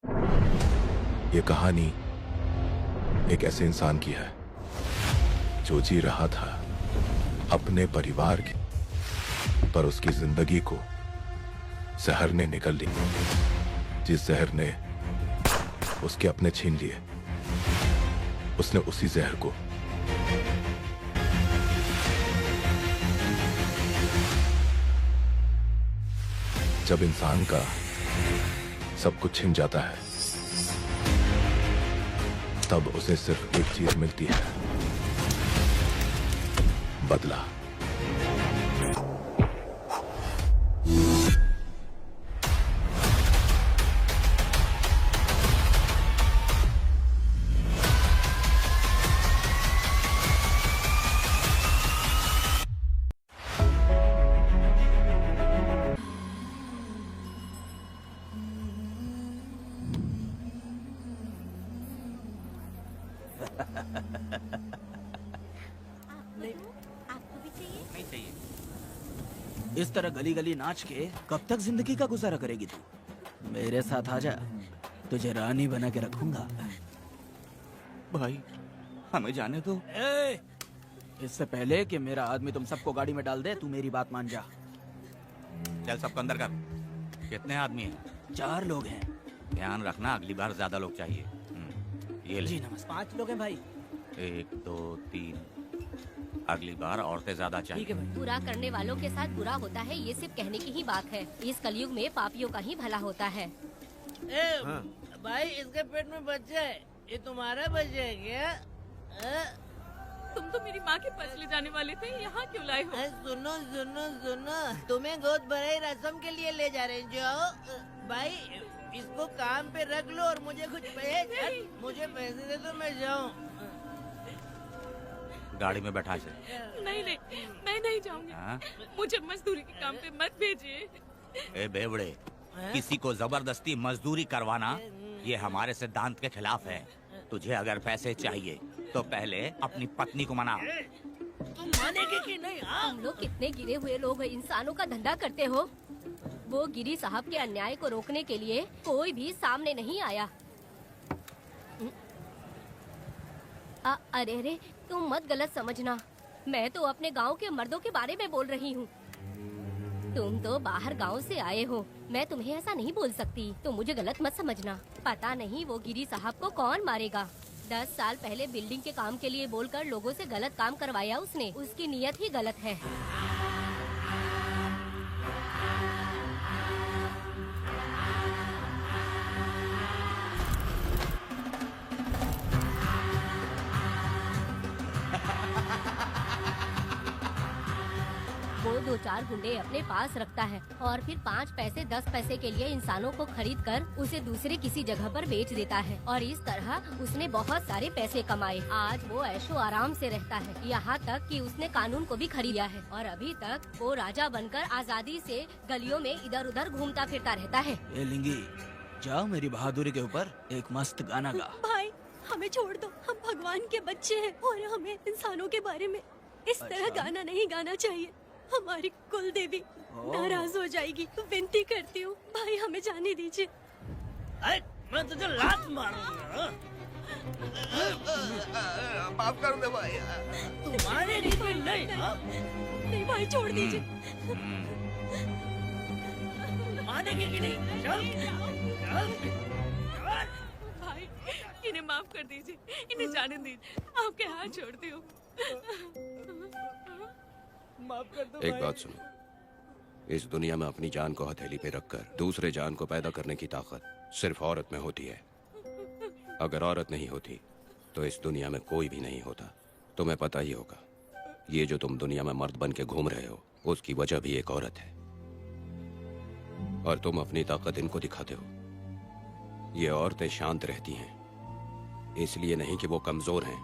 ये कहानी एक ऐसे इंसान की है जो जी रहा था अपने परिवार की, पर उसकी जिंदगी को जहर ने निगल ली। जिस जहर ने उसके अपने छीन लिए, उसने उसी जहर को जब इंसान का सब कुछ छिन जाता है, तब उसे सिर्फ एक चीज मिलती है, बदला। इस तरह गली गली नाच के कब तक जिंदगी का गुजारा करेगी तू? मेरे साथ आ जा, तुझे रानी बना के रखूंगा। भाई हमें जाने दो। इससे पहले कि मेरा आदमी तुम सबको गाड़ी में डाल दे, तू मेरी बात मान जा। चल सबको अंदर कर। कितने आदमी हैं? 4 लोग हैं। ध्यान रखना, अगली बार ज्यादा लोग चाहिए। ये ले। जी नमस्ते। 5 लोग हैं भाई। 1 2 3। अगली बार औरतें ज्यादा चाहिए। ठीक है भाई। बुरा करने वालों के साथ बुरा होता है, ये सिर्फ कहने की ही बात है। इस कलयुग में पापियों का ही भला होता है। भाई इसके पेट में बच्चा है, ये तुम्हारा बच्चा है क्या? तुम तो मेरी माँ के पास ले जाने वाले थे, यहाँ क्यों लाए हो? सुनो सुनो सुनो, तुम्हें गोद भराई रस्म के लिए ले जा रहे हैं। जाओ भाई, इसको काम पे रख लो और मुझे कुछ मुझे पैसे दे दो, मैं जाऊँ। गाड़ी में बैठा से। नहीं नहीं, मैं नहीं जाऊंगी। मुझे मजदूरी के काम पे मत भेजिए। ए बेवड़े, किसी को जबरदस्ती मजदूरी करवाना ये हमारे सिद्धांत के खिलाफ है। तुझे अगर पैसे चाहिए तो पहले अपनी पत्नी को मना। तुम मानेगी कि नहीं? तुम लोग कितने गिरे हुए लोग इंसानों का धंधा करते हो। वो गिरी साहब के अन्याय को रोकने के लिए कोई भी सामने नहीं आया। अरे तुम मत गलत समझना, मैं तो अपने गांव के मर्दों के बारे में बोल रही हूँ। तुम तो बाहर गांव से आए हो, मैं तुम्हें ऐसा नहीं बोल सकती, तुम मुझे गलत मत समझना। पता नहीं वो गिरी साहब को कौन मारेगा। 10 साल पहले बिल्डिंग के काम के लिए बोलकर लोगों से गलत काम करवाया उसने। उसकी नीयत ही गलत है। वो 2-4 गुंडे अपने पास रखता है और फिर 5 पैसे 10 पैसे के लिए इंसानों को खरीद कर उसे दूसरे किसी जगह पर बेच देता है। और इस तरह उसने बहुत सारे पैसे कमाए। आज वो ऐशो आराम से रहता है, यहाँ तक कि उसने कानून को भी खरीदा है। और अभी तक वो राजा बनकर आजादी से गलियों में इधर उधर घूमता फिरता रहता है। ए लिंगी, जाओ मेरी बहादुरी के ऊपर एक मस्त गाना गा। भाई हमें छोड़ दो, हम भगवान के बच्चे हैं और हमें इंसानों के बारे में इस तरह गाना नहीं गाना चाहिए। हमारी कुल देवी नाराज हो जाएगी। विनती करती हूँ भाई, हमें जाने दीजिए। मैं तुझे लात मारूंगा। माफ कर दे भाई। तू मानेगी कि नहीं? नहीं भाई, छोड़ दीजिए। मानेगी कि नहीं? चल चल भाई इन्हें माफ कर दीजिए, इन्हें जाने दीजिए, आपके हाथ छोड़ती हूँ। माफ कर दो एक बात सुनो, इस दुनिया में अपनी जान को हथेली पे रखकर दूसरे जान को पैदा करने की ताकत सिर्फ औरत में होती है। अगर औरत नहीं होती तो इस दुनिया में कोई भी नहीं होता। तुम्हें पता ही होगा, ये जो तुम दुनिया में मर्द बन के घूम रहे हो, उसकी वजह भी एक औरत है। और तुम अपनी ताकत इनको दिखाते हो। ये औरतें शांत रहती हैं, इसलिए नहीं कि वो कमजोर हैं।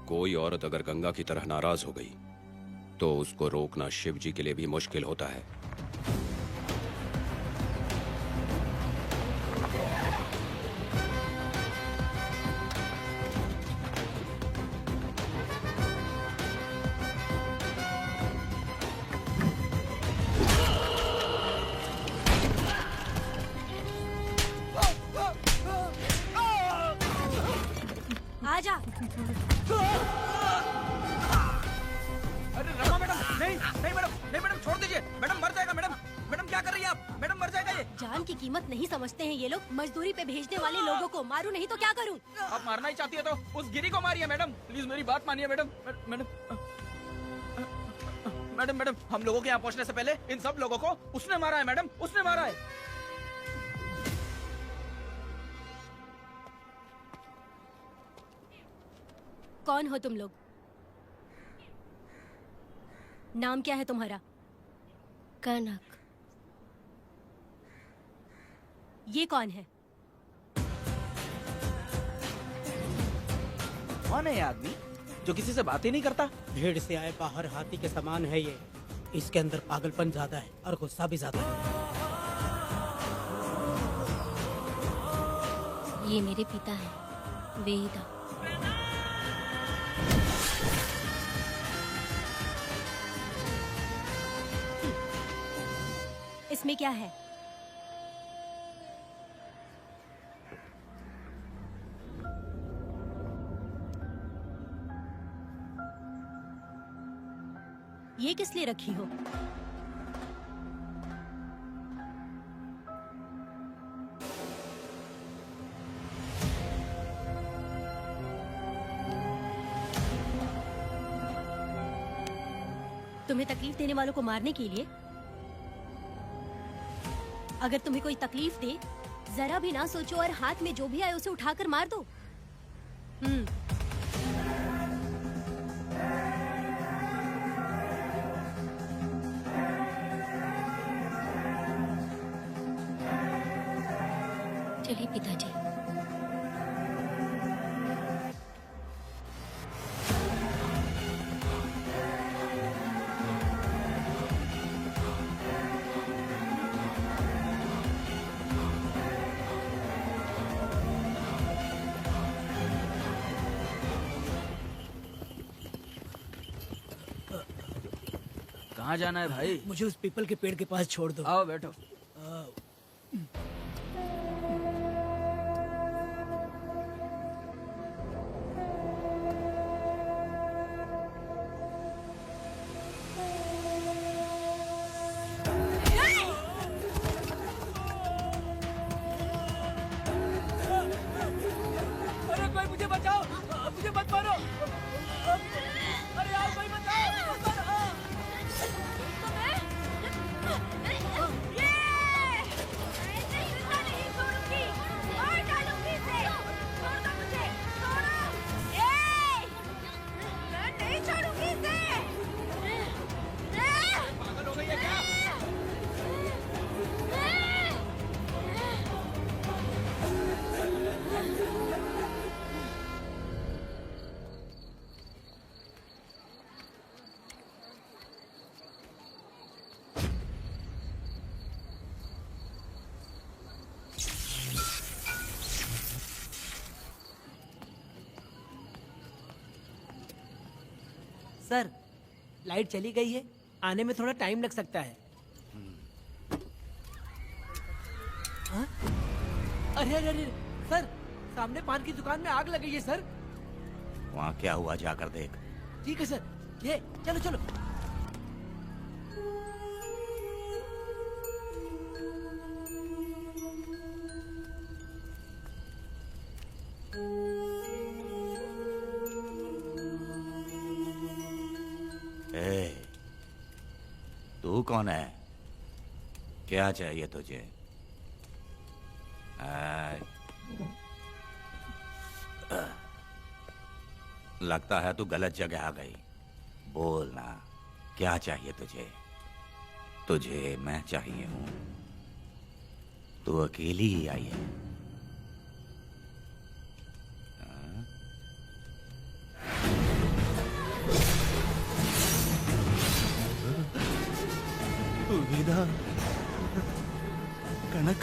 कोई औरत अगर गंगा की तरह नाराज हो गई तो उसको रोकना शिव जी के लिए भी मुश्किल होता है। जा। अरे रमा मैडम, नहीं नहीं मैडम, नहीं मैडम, छोड़ दीजिए मैडम, मर जाएगा मैडम। मैडम क्या कर रही है आप? मैडम मर जाएगा ये। जान की कीमत नहीं समझते हैं ये लोग। मजदूरी पे भेजने वाले लोगों को मारूं नहीं तो क्या करूं? आप मारना ही चाहती है तो उस गिरी को मारिए मैडम, प्लीज मेरी बात मानिए मैडम। मैडम मैडम मैडम, हम लोगों के यहाँ पहुँचने से पहले इन सब लोगों को उसने मारा है मैडम, उसने मारा है। कौन हो तुम लोग? नाम क्या है तुम्हारा? कनक। ये कौन है? कौन है ये आदमी जो किसी से बात ही नहीं करता? भीड़ से आए बाहर हाथी के समान है ये। इसके अंदर पागलपन ज्यादा है और गुस्सा भी ज्यादा है। ये मेरे पिता हैं, वेदा। इसमें क्या है? ये किस लिए रखी हो? तुम्हें तकलीफ देने वालों को मारने के लिए? अगर तुम्हें कोई तकलीफ दे, जरा भी ना सोचो और हाथ में जो भी आए उसे उठाकर मार दो। चलिए पिताजी। कहाँ जाना है भाई? मुझे उस पीपल के पेड़ के पास छोड़ दो। आओ बैठो। अरे कोई मुझे बचाओ, मुझे मत मारो। अरे यार कोई बचाओ, मत मारो। पागल हो गई है क्या? सर, लाइट चली गई है, आने में थोड़ा टाइम लग सकता है। हाँ? अरे अरे अरे सर, सामने पान की दुकान में आग लगी है सर। वहाँ क्या हुआ जाकर देख। ठीक है सर, ये चलो चलो। ए, तू कौन है? क्या चाहिए तुझे? लगता है तू गलत जगह आ गई। बोल ना, क्या चाहिए तुझे? तुझे मैं चाहिए हूं। तू अकेली ही आई है। वेदा, कनक,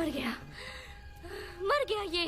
मर गया, मर गया ये।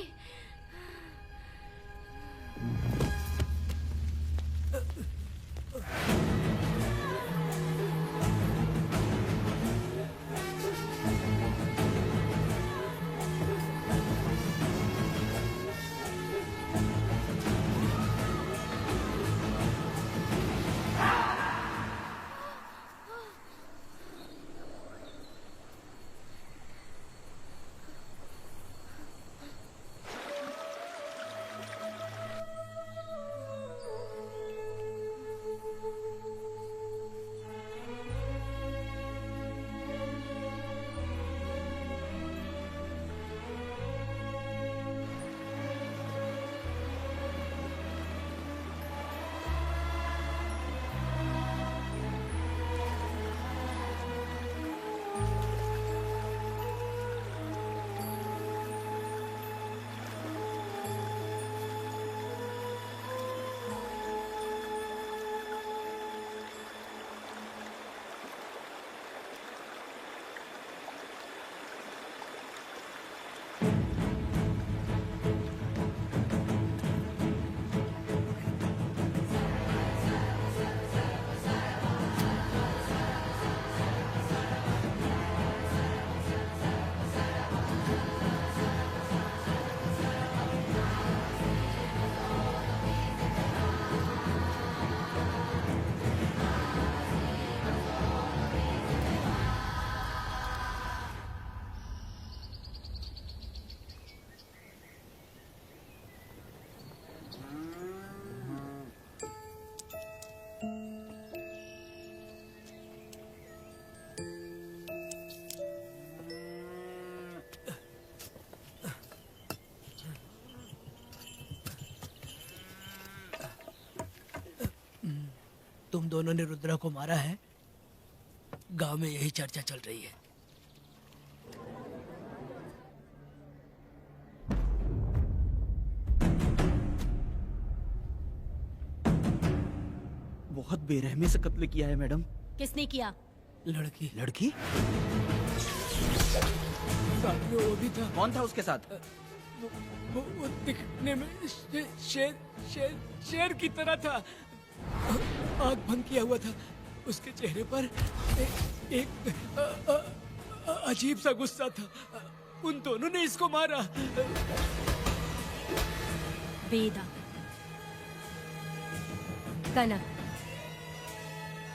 तुम दोनों ने रुद्रा को मारा है? गांव में यही चर्चा चल रही है। बहुत बेरहमी से कत्ल किया है मैडम। किसने किया? लड़की। लड़की? साथ में वो भी था। कौन था उसके साथ? वो दिखने में शेर की तरह था। आँख बंद किया हुआ था। उसके चेहरे पर एक अजीब सा गुस्सा था। उन दोनों ने इसको मारा। वेदा, कनक,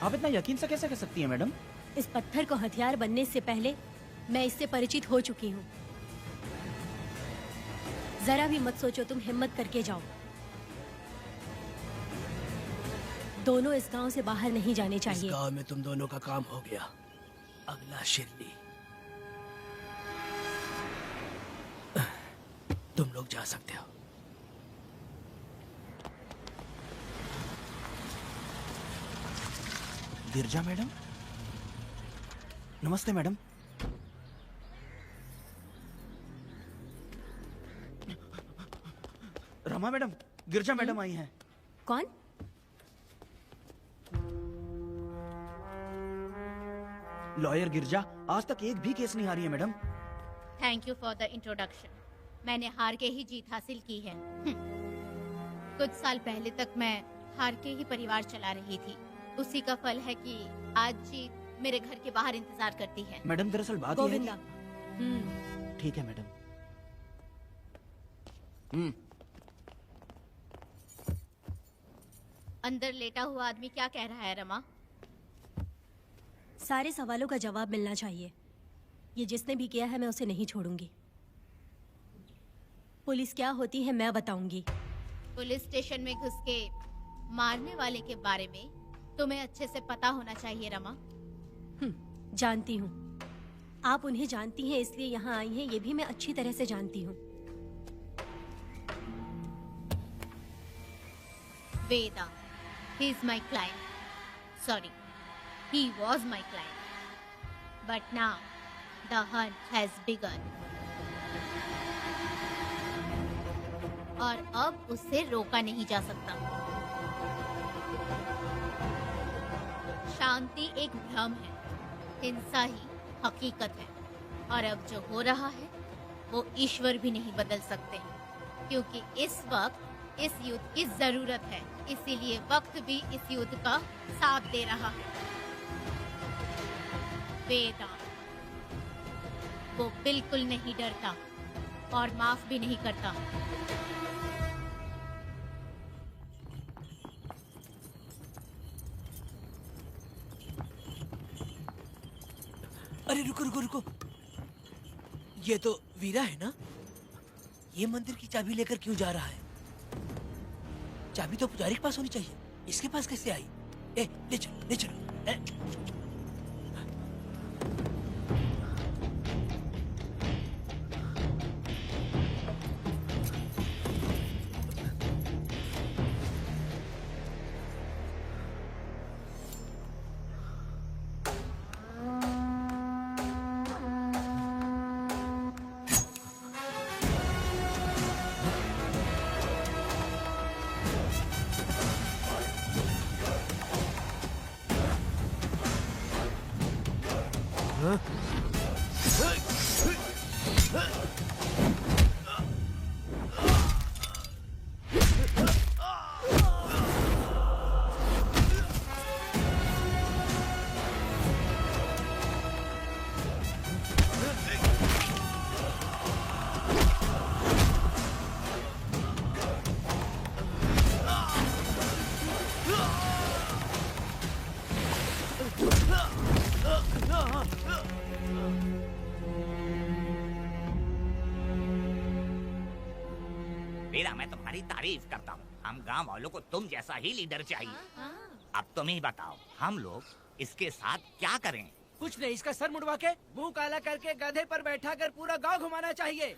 आप इतना यकीन से कैसे कह सकती हैं मैडम? इस पत्थर को हथियार बनने से पहले मैं इससे परिचित हो चुकी हूँ। जरा भी मत सोचो, तुम हिम्मत करके जाओ। दोनों इस गांव से बाहर नहीं जाने चाहिए। इस गांव में तुम दोनों का काम हो गया। अगला शिरनी। तुम लोग जा सकते हो। गिरजा मैडम? नमस्ते मैडम। रमा मैडम, गिरजा मैडम आई हैं। कौन? लॉयर गिरजा। आज तक एक भी केस नहीं हारी है madam. Thank you for the introduction. मैंने हार के ही जीत हासिल की है। कुछ साल पहले तक मैं हार के ही परिवार चला रही थी। उसी का फल है कि आज जीत मेरे घर के बाहर इंतजार करती है। मैडम दरअसल बात यह है गोविंदा। कि... ठीक है मैडम। अंदर लेटा हुआ आदमी क्या कह रहा है रमा? सारे सवालों का जवाब मिलना चाहिए। ये जिसने भी किया है मैं उसे नहीं छोड़ूंगी। पुलिस क्या होती है मैं बताऊंगी। पुलिस स्टेशन में घुस के मारने वाले के बारे में तुम्हें अच्छे से पता होना चाहिए रमा। जानती हूँ। आप उन्हें जानती हैं इसलिए यहाँ आई हैं, ये भी मैं अच्छी तरह से जानती हूँ। वेदा, he is my client. Sorry, he was my client. But now, the hunt has begun. और अब उसे रोका नहीं जा सकता। शांति एक भ्रम है, हिंसा ही हकीकत है। और अब जो हो रहा है वो ईश्वर भी नहीं बदल सकते, क्योंकि इस वक्त इस युद्ध की जरूरत है। इसीलिए वक्त भी इस युद्ध का साथ दे रहा है। वेदा, वो बिल्कुल नहीं डरता और माफ भी नहीं करता। अरे रुको रुको रुको, ये तो वीरा है ना? ये मंदिर की चाबी लेकर क्यों जा रहा है? चाबी तो पुजारी के पास होनी चाहिए, इसके पास कैसे आई? ले चलो ले चलो। वीरा, मैं तुम्हारी तारीफ करता हूँ। हम गांव वालों को तुम जैसा ही लीडर चाहिए। अब तुम ही बताओ, हम लोग इसके साथ क्या करें? कुछ नहीं, इसका सर मुड़वा के मुंह काला करके गधे पर बैठा कर पूरा गांव घुमाना चाहिए।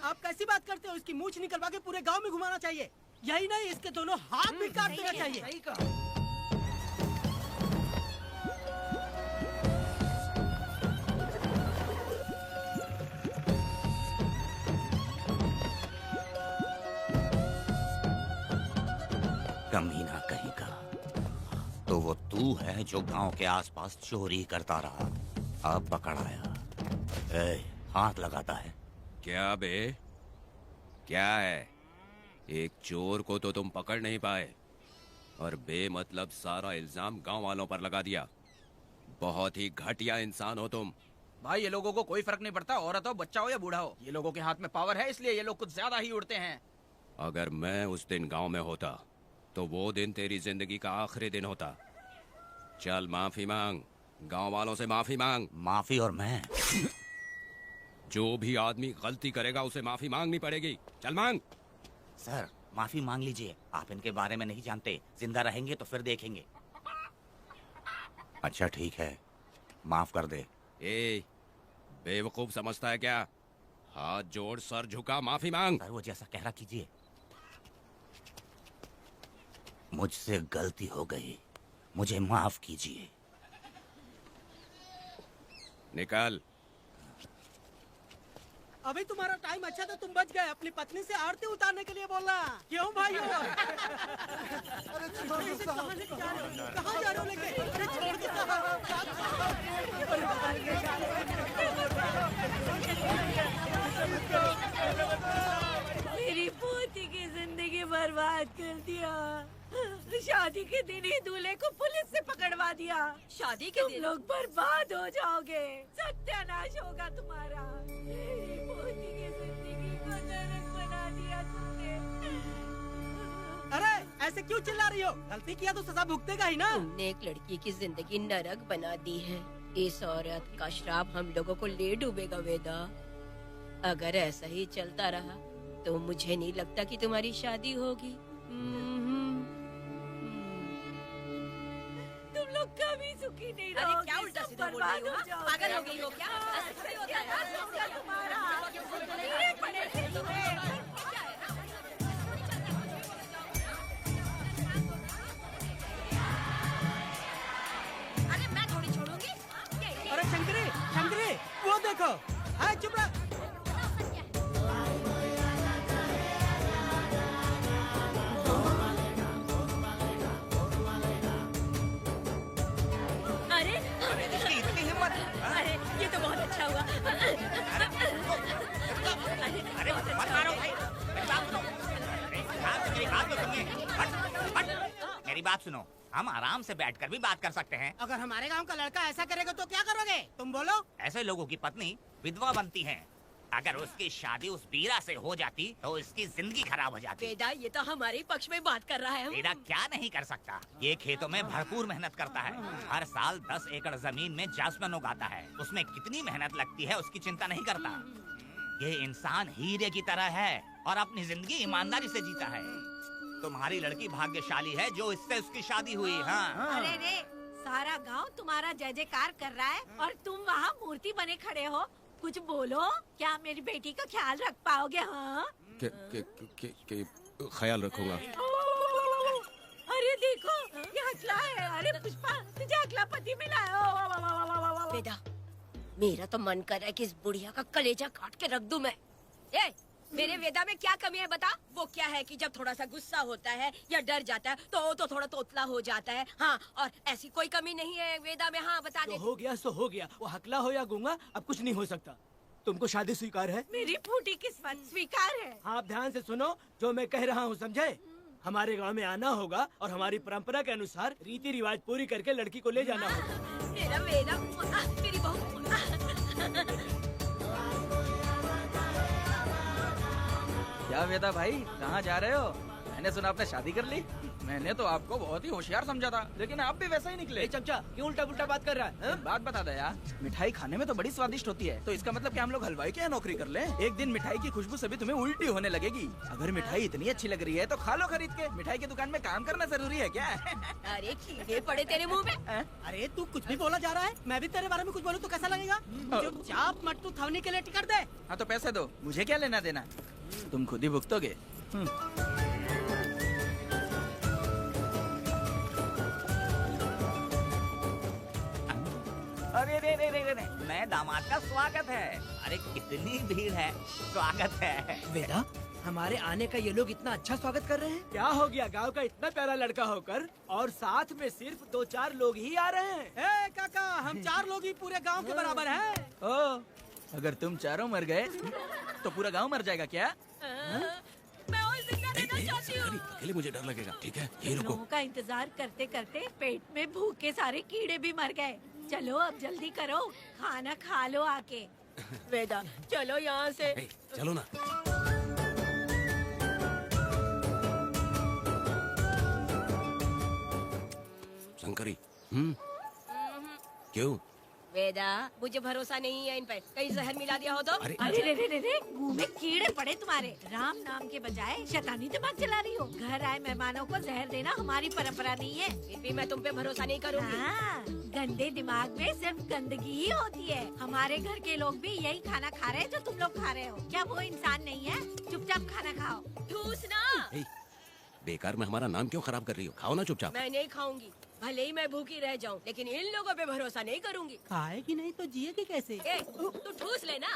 आप कैसी बात करते हो? इसकी मूछ निकलवा के पूरे गांव में घुमाना चाहिए। यही नहीं, इसके दोनों हाथ भी काट देना चाहिए। सही कहा। कमीना कहीं का। तो वो तू है जो गांव के आसपास चोरी करता रहा, अब पकड़ आया। हाथ लगाता है। क्या बे, क्या है? एक चोर को तो तुम पकड़ नहीं पाए और बेमतलब सारा इल्जाम गांव वालों पर लगा दिया। बहुत ही घटिया इंसान हो तुम। भाई, ये लोगों को कोई फर्क नहीं पड़ता, औरत हो, बच्चा हो या बूढ़ा हो। ये लोगों के हाथ में पावर है, इसलिए ये लोग कुछ ज्यादा ही उड़ते हैं। अगर मैं उस दिन गांव में होता तो वो दिन तेरी जिंदगी का आखिरी दिन होता। चल माफी मांग, गांव वालों से माफी मांग। माफी? और मैं? जो भी आदमी गलती करेगा उसे माफी मांगनी पड़ेगी। चल मांग। सर, माफी मांग लीजिए। आप इनके बारे में नहीं जानते, जिंदा रहेंगे तो फिर देखेंगे। अच्छा ठीक है, माफ कर दे। ए, बेवकूफ समझता है क्या? हाथ जोड़, सर झुका, माफी मांग। सर, वो जैसा कह रहा कीजिए। मुझसे गलती हो गई, मुझे माफ कीजिए। निकल। अभी तुम्हारा टाइम अच्छा था, तुम बच गए। अपनी पत्नी से आरती उतारने के लिए बोलना। क्यों भाइयों? कहाँ जा रहे हो लेके? अरे छोड़ दो। मेरी पोती की जिंदगी बर्बाद कर दिया। शादी के दिन ही दूल्हे को पुलिस से पकड़वा दिया। शादी के दिन तुम लोग बर्बाद हो जाओगे, सत्यानाश होगा तुम्हारा। मेरी पोती की जिंदगी को नरक बना दिया तुमने। अरे ऐसे क्यों चिल्ला रही हो? गलती किया तो सजा भुगतेगा ही ना। तुमने एक लड़की की जिंदगी नरक बना दी है। इस औरत का श्राप हम लोगों को ले डूबेगा वेदा। अगर ऐसा ही चलता रहा तो मुझे नहीं लगता कि तुम्हारी शादी होगी। तुम लोग कभी सुखी नहीं रहोगे। अरे क्या उल्टा सीधा बोल रही हो? पागल हो गई हो क्या? ऐसा ही होता है तुम्हारा ये पड़ेगी तुम्हें। अरे मैं थोड़ी छोड़ूंगी। अरे शंकरी, शंकरी, वो देखो। हाँ, चुप रह। अरे ये तो बहुत अच्छा हुआ। बात सुनो, हम आराम से बैठकर भी बात कर सकते हैं। अगर हमारे गांव का लड़का ऐसा करेगा तो क्या करोगे? तुम बोलो। ऐसे लोगों की पत्नी विधवा बनती है। अगर उसकी शादी उस वीरा से हो जाती तो इसकी जिंदगी खराब हो जाती। वेदा, ये तो हमारे पक्ष में बात कर रहा है। वेदा क्या नहीं कर सकता? ये खेतों में भरपूर मेहनत करता है। हर साल 10 एकड़ जमीन में जासमन उगाता है। उसमें कितनी मेहनत लगती है उसकी चिंता नहीं करता। ये इंसान हीरे की तरह है और अपनी जिंदगी ईमानदारी से जीता है। तुम्हारी लड़की भाग्यशाली है जो इससे उसकी शादी हुई। हाँ। अरे रे, सारा गांव तुम्हारा जय जयकार कर रहा है और तुम वहाँ मूर्ति बने खड़े हो। कुछ बोलो, क्या मेरी बेटी का ख्याल रख पाओगे? हाँ, ख्याल रखूंगा। अरे देखो, ये हकला है। अरे पुष्पा, तुझे हकला पति मिला है। वेदा, मेरा तो मन कर रहा है कि इस बुढ़िया का कलेजा काट के रख दूं मैं। ए, मेरे वेदा में क्या कमी है बता? वो क्या है कि जब थोड़ा सा गुस्सा होता है या डर जाता है तो थोड़ा तोतला हो जाता है। हाँ, और ऐसी कोई कमी नहीं है वेदा में। हाँ, बता दे। हो गया सो हो गया। वो हकला हो या गूंगा, अब कुछ नहीं हो सकता। तुमको शादी स्वीकार है? मेरी फूटी किस्मत स्वीकार है। आप ध्यान से सुनो जो मैं कह रहा हूँ, समझे? हमारे गांव में आना होगा और हमारी परंपरा के अनुसार रीति रिवाज पूरी करके लड़की को ले जाना होगा। मेरा वेदा, मेरी बहू। क्या वेदा भाई, कहाँ जा रहे हो? मैंने सुना आपने शादी कर ली। मैंने तो आपको बहुत ही होशियार समझा था, लेकिन आप भी वैसा ही निकले। चमचा, क्यों उल्टा पुल्टा बात कर रहा है? बात बता दे यार, मिठाई खाने में तो बड़ी स्वादिष्ट होती है, तो इसका मतलब क्या हम लोग हलवाई के यहाँ नौकरी कर लें? एक दिन मिठाई की खुशबू से भी तुम्हें उल्टी होने लगेगी। अगर मिठाई इतनी अच्छी लग रही है तो खा लो खरीद के। मिठाई की दुकान में काम करना जरूरी है क्या? अरे कीड़े पड़े तेरे मुँह में। अरे तू कुछ भी बोला जा रहा है। मैं भी तेरे बारे में कुछ बोलूं तो कैसा लगेगा? चुपचाप मत तू थवनी के लिए टिकट दे। हाँ तो पैसे दो, मुझे क्या लेना देना, तुम खुद ही भुगतोगे। अरे रे रे रे रे, नए दामाद का स्वागत है। अरे कितनी भीड़ है, स्वागत है। वेदा, हमारे आने का ये लोग इतना अच्छा स्वागत कर रहे हैं। क्या हो गया? गांव का इतना प्यारा लड़का होकर और साथ में सिर्फ 2-4 लोग ही आ रहे हैं। ए काका, हम 4 लोग ही पूरे गांव के बराबर हैं। ओ, अगर तुम चारों मर गए तो पूरा गांव मर जाएगा क्या? मैं और जिंदा रहना चाहती हूँ। अकेले मुझे डर लगेगा। ठीक है, यही रुको। लोगों का इंतजार करते करते पेट में भूखे सारे कीड़े भी मर गए। चलो अब जल्दी करो, खाना खा लो आके। वेदा, चलो यहाँ से। चलो ना। शंकरी, क्यों? वेदा, मुझे भरोसा नहीं है इन पे। कहीं जहर मिला दिया हो तो? अरे अरे रे रे रे रे, मुंह में कीड़े पड़े तुम्हारे। राम नाम के बजाय शैतानी दिमाग चला रही हो। घर आए मेहमानों को जहर देना हमारी परंपरा नहीं है। फिर भी मैं तुम पे भरोसा नहीं करूँगी। हाँ, गंदे दिमाग में सिर्फ गंदगी ही होती है। हमारे घर के लोग भी यही खाना खा रहे हैं जो तुम लोग खा रहे हो। क्या वो इंसान नहीं है? चुपचाप खाना खाओ। ठूस ना। बेकार में हमारा नाम क्यों खराब कर रही हो? खाओ ना चुपचाप। मैं नहीं खाऊंगी, भले ही मैं भूखी रह जाऊं, लेकिन इन लोगों पे भरोसा नहीं करूंगी। खाएगी नहीं तो जिएगी कैसे? ए, तू ठूस लेना।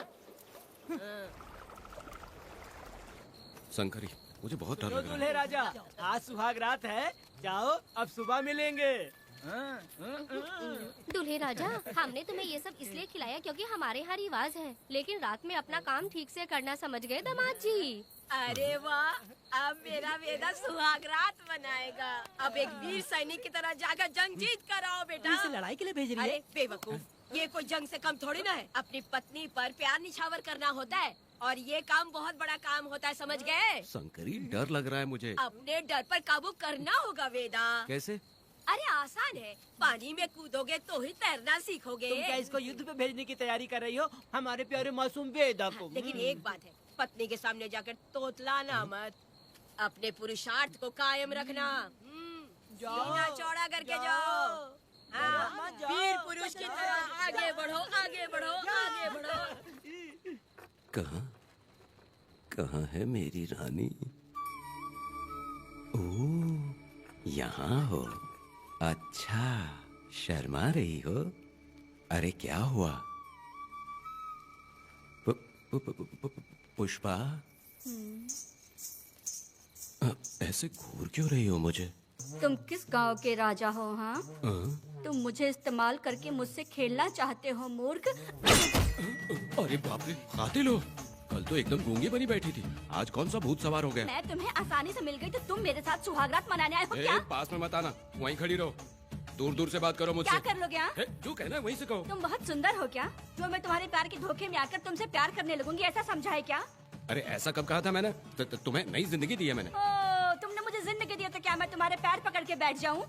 शंकरी, मुझे बहुत डर तो लग रहा दूल्हे है। राजा, आज सुहाग रात है, जाओ अब सुबह मिलेंगे। दूल्हे राजा, हमने तुम्हें ये सब इसलिए खिलाया क्योंकि हमारे यहाँ रिवाज है, लेकिन रात में अपना काम ठीक से करना समझ गए दामाद जी। अरे वाह, अब मेरा वेदा सुहाग रात मनाएगा। अब एक वीर सैनिक की तरह जाकर जंग जीत कर आओ बेटा। इसे लड़ाई के लिए भेज रही है? अरे बेवकूफ, ये कोई जंग से कम थोड़ी ना है। अपनी पत्नी पर प्यार निछावर करना होता है और ये काम बहुत बड़ा काम होता है, समझ गए? शंकरी, डर लग रहा है मुझे। अपने डर पर काबू करना होगा वेदा। कैसे? अरे आसान है, पानी में कूदोगे तो ही तैरना सीखोगे। तुम क्या इसको युद्ध पे भेजने की तैयारी कर रही हो? हमारे प्यारे मासूम वेदा को। लेकिन एक बात है, पत्नी के सामने जाकर तोतलाना मत। अपने पुरुषार्थ को कायम रखना। सीना चौड़ा करके जाओ। हाँ, वीर पुरुष की तरह आगे बढ़ो, आगे बढ़ो, आगे बढ़ो। कहाँ है मेरी रानी? ओह, यहाँ हो। अच्छा, शर्मा रही हो? अरे क्या हुआ? पुष्पा, ऐसे घूर क्यों रही हो मुझे? तुम किस गांव के राजा हो? हाँ, तुम मुझे इस्तेमाल करके मुझसे खेलना चाहते हो मूर्ख? अरे बाप रे, कातिल हो? कल तो एकदम गूंगी बनी बैठी थी, आज कौन सा भूत सवार हो गया? मैं तुम्हें आसानी से मिल गई तो तुम मेरे साथ सुहागरात मनाने आए हो क्या? पास में मत आना, वहीं खड़ी रहो, दूर दूर से बात करो मुझसे। क्या कर लोगे हाँ? जो कहना है वहीं से कहो। तुम बहुत सुंदर हो क्या, जो मैं तुम्हारे प्यार के धोखे में आकर तुमसे प्यार करने लगूंगी, ऐसा समझा है क्या? अरे ऐसा कब कहा था मैंने? तुम्हें नई जिंदगी दी है मैंने। तुमने मुझे जिंदगी दी है तो क्या मैं तुम्हारे पैर पकड़ के बैठ जाऊँ?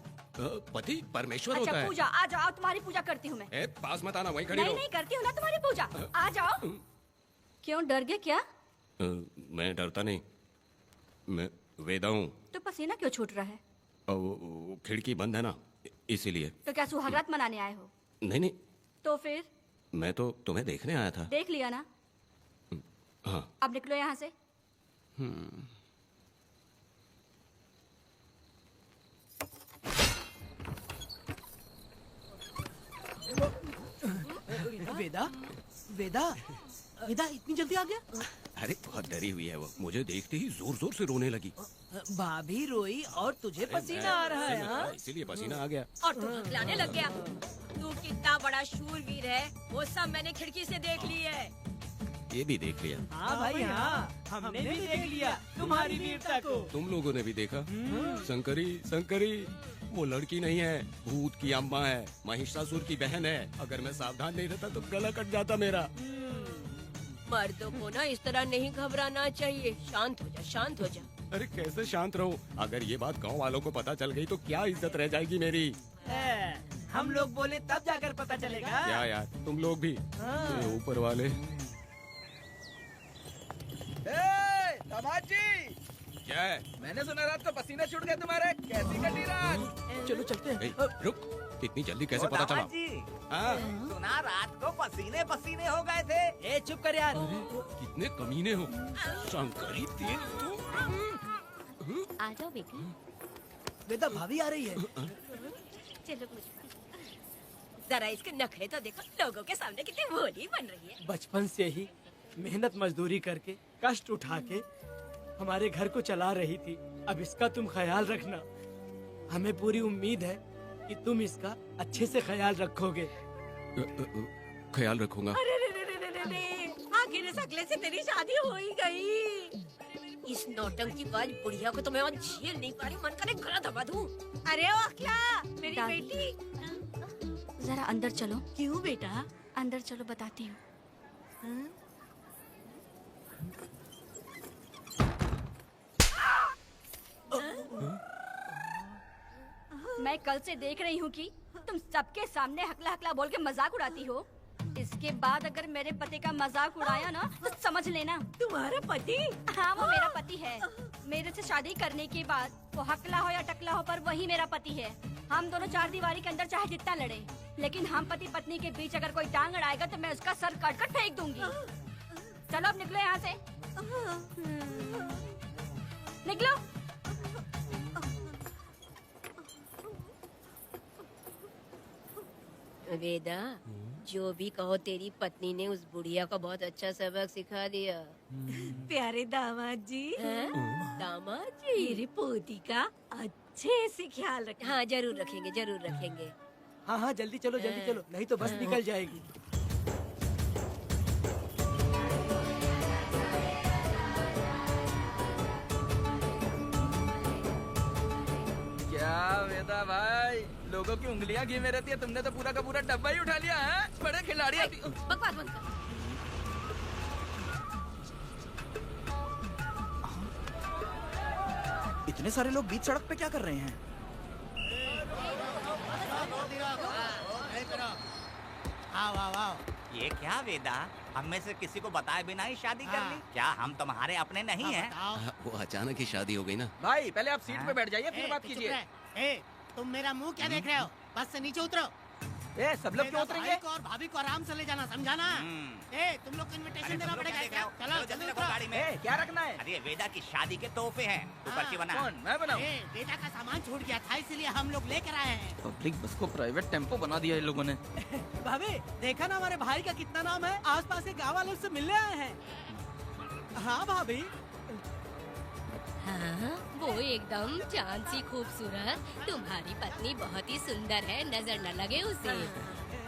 पति परमेश्वर अच्छा होता है। पूजा, आ जाओ, तुम्हारी पूजा करती हूँ मैं। पास मत आना, वहीं खड़ी रहो। नहीं करती हूँ ना तुम्हारी पूजा, आ जाओ। क्यों डर गए क्या? मैं डरता नहीं, मैं वेदा हूँ। तो पसीना क्यों छूट रहा है? खिड़की बंद है ना, इसीलिए। तो क्या सुहागरात मनाने आए हो? नहीं, तो फिर? मैं तो तुम्हें देखने आया था। देख लिया ना? हाँ। अब निकलो यहाँ से। वेदा, वेदा, वेदा इतनी जल्दी आ गया? अरे बहुत डरी हुई है वो, मुझे देखते ही जोर जोर से रोने लगी। भाभी रोई और तुझे पसीना आ रहा है हाँ? इसीलिए पसीना आ गया। और तू हकलाने लग गया। तू कितना बड़ा शूरवीर है, वो सब मैंने खिड़की से देख ली है। ये भी देख लिया। हाँ भाई हाँ, हमने भी देख लिया तुम्हारी वीरता को। तुम लोगों ने भी देखा। शंकरी, शंकरी वो लड़की नहीं है, भूत की अम्मा है, महिषासुर की बहन है। अगर मैं सावधान नहीं रहता तो गला कट जाता मेरा। मर्दों को ना इस तरह नहीं घबराना चाहिए। शांत हो जा, शांत हो जा। अरे कैसे शांत रहूं? अगर ये बात गांव वालों को पता चल गई तो क्या इज्जत रह जाएगी मेरी? हम लोग बोले तब जाकर पता चलेगा। क्या यार, तुम लोग भी ऊपर वाले। दामाद जी, क्या है? मैंने सुना रात को पसीने छूट गए तुम्हारे, कैसी कटी रात? चलो चलते हैं। रुक, इतनी जल्दी कैसे पता चला? हाँ? सुना रात को पसीने पसीने हो गए थे। ए चुप कर यार। कितने कमीने हो शंकरी, तेज तू। आ जाओ बेटी। वेदा भाभी आ रही है। चलो मुझ पर। जरा इसके नखरे तो देखो, लोगों के सामने कितनी भोली बन रही है। बचपन से ही मेहनत मजदूरी करके, कष्ट उठा के हमारे घर को चला रही थी। अब इसका तुम ख्याल रखना। हमें पूरी उम्मीद है कि तुम इसका अच्छे से ख्याल रखोगे। ख्याल रखूंगा। अरे रे रे रे रे रे, आखिर इस अगले से तेरी शादी हो ही गई। इस नौटंकी बाज बुढ़िया को तो मैं और झेल नहीं पा रही, मन करे गला दबा दूं। अरे ओ अखिला, मेरी बेटी। जरा अंदर चलो। क्यों बेटा? अंदर चलो, बताती हूँ। मैं कल से देख रही हूँ कि तुम सबके सामने हकला हकला बोल के मजाक उड़ाती हो। इसके बाद अगर मेरे पति का मजाक उड़ाया ना तो समझ लेना। तुम्हारा पति? हाँ, वो मेरा पति है। मेरे से शादी करने के बाद वो हकला हो या टकला हो, पर वही मेरा पति है। हम दोनों चार दीवारी के अंदर चाहे जितना लड़े, लेकिन हम पति पत्नी के बीच अगर कोई टांग अड़ाएगा तो मैं उसका सर काट कर फेंक दूंगी। चलो अब निकलो यहाँ से, निकलो। वेदा, जो भी कहो, तेरी पत्नी ने उस बुढ़िया को बहुत अच्छा सबक सिखा दिया। प्यारे दामाद जी। दामाद जी, मेरी पोती का अच्छे से ख्याल रखना। हाँ जरूर रखेंगे, जरूर रखेंगे। हाँ हाँ जल्दी चलो, जल्दी चलो, नहीं तो बस निकल जाएगी। क्या वेदा भाई, लोगों की उंगलियां घी में रहती है, तुमने तो पूरा का पूरा डब्बा ही उठा लिया है। बड़े खिलाड़ी। बकवास बंद कर। इतने सारे लोग बीच सड़क पे क्या कर रहे हैं? ये क्या वेदा, हम में से किसी को बताए बिना ही शादी कर ली? क्या हम तुम्हारे अपने नहीं हैं? वो अचानक ही शादी हो गई ना। भाई पहले आप सीट पे बैठ जाइए, फिर बात कीजिए। तुम मेरा मुंह क्या देख रहे हो? बस से नीचे उतरो। सब लोग क्यों उतरेंगे? भाई को और भाभी को आराम से ले जाना, समझा ना? तुम लोग को इनविटेशन देना पड़ेगा। चलो जल्दी उतरो। गाड़ी में क्या रखना है? अरे वेदा की शादी के तोहफे हैं, तू पर्ची बना। कौन? मैं बनाऊं? वेदा का सामान छूट गया था, इसलिए हम लोग लेकर आए हैं। पब्लिक बस को प्राइवेट टेम्पो बना दिया इन लोगों ने। भाभी देखा ना हमारे भाई का कितना नाम है, आसपास के गाँव वालों से मिलने आए हैं। हाँ भाभी। हाँ, वो एकदम चांद सी खूबसूरत। तुम्हारी पत्नी बहुत ही सुंदर है, नजर न लगे उसे।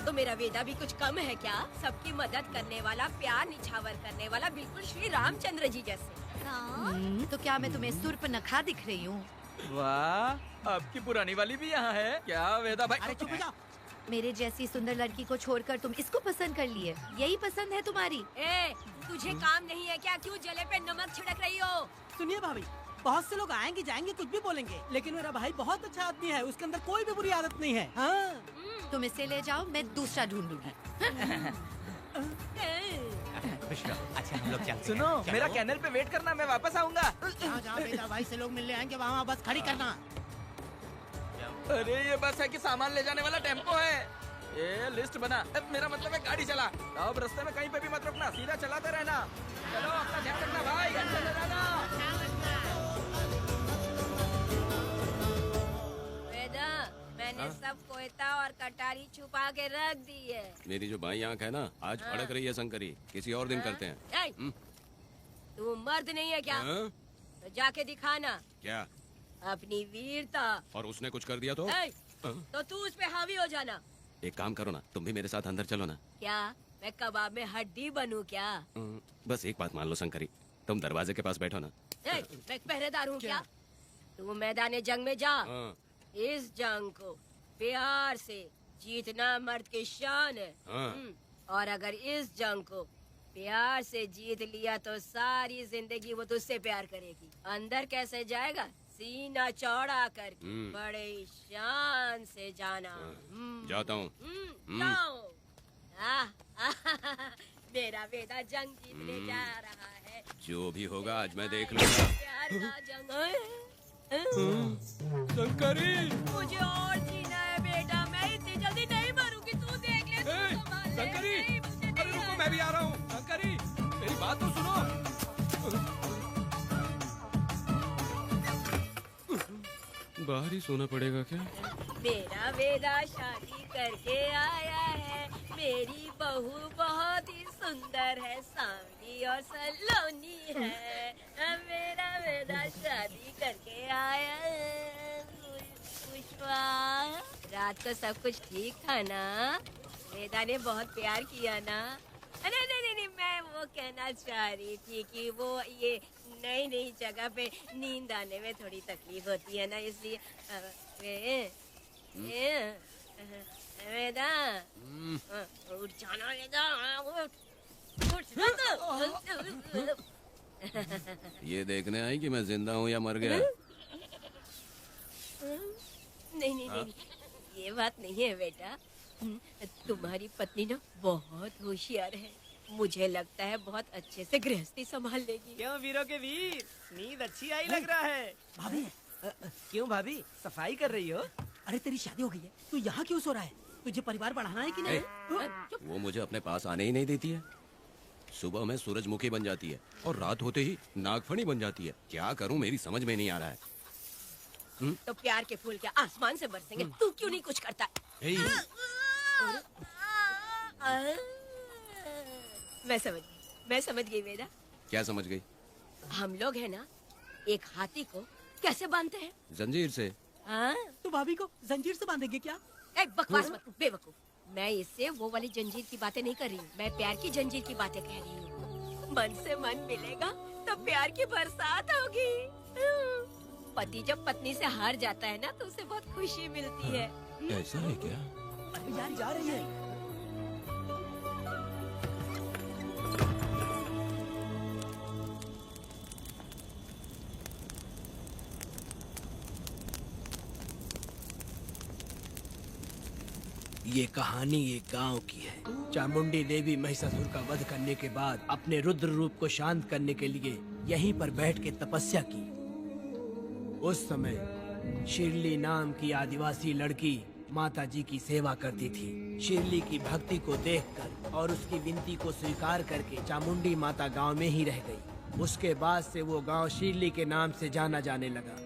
तो मेरा वेदा भी कुछ कम है क्या? सबकी मदद करने वाला, प्यार निछावर करने वाला, बिल्कुल श्री रामचंद्र जी जैसे। तो क्या मैं तुम्हें सुर्पनखा दिख रही हूँ? वाह, आपकी पुरानी वाली भी यहाँ है क्या वेदा भाई? अरे चुप हो जा। मेरे जैसी सुंदर लड़की को छोड़कर तुम इसको पसंद कर लिए, यही पसंद है तुम्हारी? ए, तुझे काम नहीं है क्या? क्यों जले पे नमक छिड़क रही हो? सुनिए भाभी, बहुत से लोग आएंगे जाएंगे कुछ भी बोलेंगे, लेकिन मेरा भाई बहुत अच्छा आदमी है, उसके अंदर कोई भी बुरी आदत नहीं है। हाँ। तुम इसे ले जाओ, मैं दूसरा ढूंढूंगी। अच्छा हम लोग चलते हैं। सुनो, चलो। मेरा कैनल पे वेट करना, मैं वापस आऊंगा। जहाँ वेदा भाई से लोग मिलने आएंगे वहाँ बस खड़ी करना। अरे ये बस है कि सामान ले जाने वाला टेम्पो है। ये लिस्ट बना, मेरा मतलब है गाड़ी चला। अब रास्ते में कहीं पे भी मत रुकना, सीधा चलाते रहना। चलो अपना ध्यान रखना भाई, अच्छे से जाना। वेदा, मैंने सब कोयता और कटारी छुपा के रख दी है। मेरी जो बाई आंख है ना, आज फड़क रही है शंकरी। किसी और दिन करते हैं। ए, तू मर्द नहीं है क्या? हाँ? तो जाके दिखाना क्या? अपनी वीरता। और उसने कुछ कर दिया तो? ए, तो तू उस पे हावी हो जाना। एक काम करो ना, तुम भी मेरे साथ अंदर चलो ना। क्या मैं कबाब में हड्डी बनूं क्या? बस एक बात मान लो शंकरी, तुम दरवाजे के पास बैठो ना। ए, मैं पहरेदार हूँ क्या? तू मैदान जंग में जा। हाँ। इस जंग को प्यार से जीतना मर्द की शान है। हाँ। और अगर इस जंग को प्यार से जीत लिया तो सारी जिंदगी वो तुझसे प्यार करेगी। अंदर कैसे जाएगा? सीना चौड़ा करके बड़े शान से जाना। जाता हूँ। जाओ। मेरा बेटा जंग जीतने जा रहा है। जो भी होगा आज मैं देख लूंगा। प्यार का जंग है। शंकरी, मुझे और जीना है बेटा, मैं इतनी जल्दी नहीं मरूंगी। तू देख ले, तू संभाल ले। शंकरी, नहीं, मुझे अरे नहीं रुको, मैं भी आ रहा हूँ। शंकरी, मेरी बात तो सुनो। बाहर ही सोना पड़ेगा क्या? मेरा वेदा शादी करके आया है। मेरी बहू बहुत ही सुंदर है, सांवली और सलोनी है। मेरा वेदा शादी करके आया है। पुष्पा, रात को सब कुछ ठीक था ना? वेदा ने बहुत प्यार किया ना? नहीं नहीं नहीं, मैं वो कहना चाह रही थी कि वो ये नई नई जगह पे नींद आने में थोड़ी तकलीफ होती है ना, इसलिए वेदा उठ जाना, वेदा उठ। ये देखने आई कि मैं जिंदा हूँ या मर गया? नहीं नहीं नहीं, ये बात नहीं है बेटा। तुम्हारी पत्नी ना बहुत होशियार है, मुझे लगता है बहुत अच्छे से गृहस्थी संभाल लेगी। क्यों वीरों के वीर, नींद अच्छी आई लग रहा है। भाभी, क्यों भाभी, सफाई कर रही हो? अरे तेरी शादी हो गई है, तू यहाँ क्यों सो रहा है? तुझे परिवार बढ़ाना है कि नहीं? वो मुझे अपने पास आने ही नहीं देती है। सुबह में सूरजमुखी बन जाती है और रात होते ही नागफनी बन जाती है। क्या करूं, मेरी समझ में नहीं आ रहा है। तो प्यार के फूल क्या आसमान से बरसेंगे? तू क्यों नहीं कुछ करता? मैं समझ गई वेदा। क्या समझ गई? हम लोग है ना, एक हाथी को कैसे बांधते हैं? जंजीर से। तो भाभी को जंजीर से बांधेंगे क्या? एक बकवास मत, बेवकूफ। मैं इससे वो वाली जंजीर की बातें नहीं कर रही हूँ, मैं प्यार की जंजीर की बातें कह रही हूँ। मन से मन मिलेगा तो प्यार की बरसात होगी। पति जब पत्नी से हार जाता है ना तो उसे बहुत खुशी मिलती है। ऐसा है क्या? अरे यार जा रही है। ये कहानी एक गांव की है। चामुंडी देवी महिषासुर का वध करने के बाद अपने रुद्र रूप को शांत करने के लिए यहीं पर बैठ के तपस्या की। उस समय शिरली नाम की आदिवासी लड़की माता जी की सेवा करती थी। शिरली की भक्ति को देखकर और उसकी विनती को स्वीकार करके चामुंडी माता गांव में ही रह गई। उसके बाद से वो गांव शिरली के नाम से जाना जाने लगा।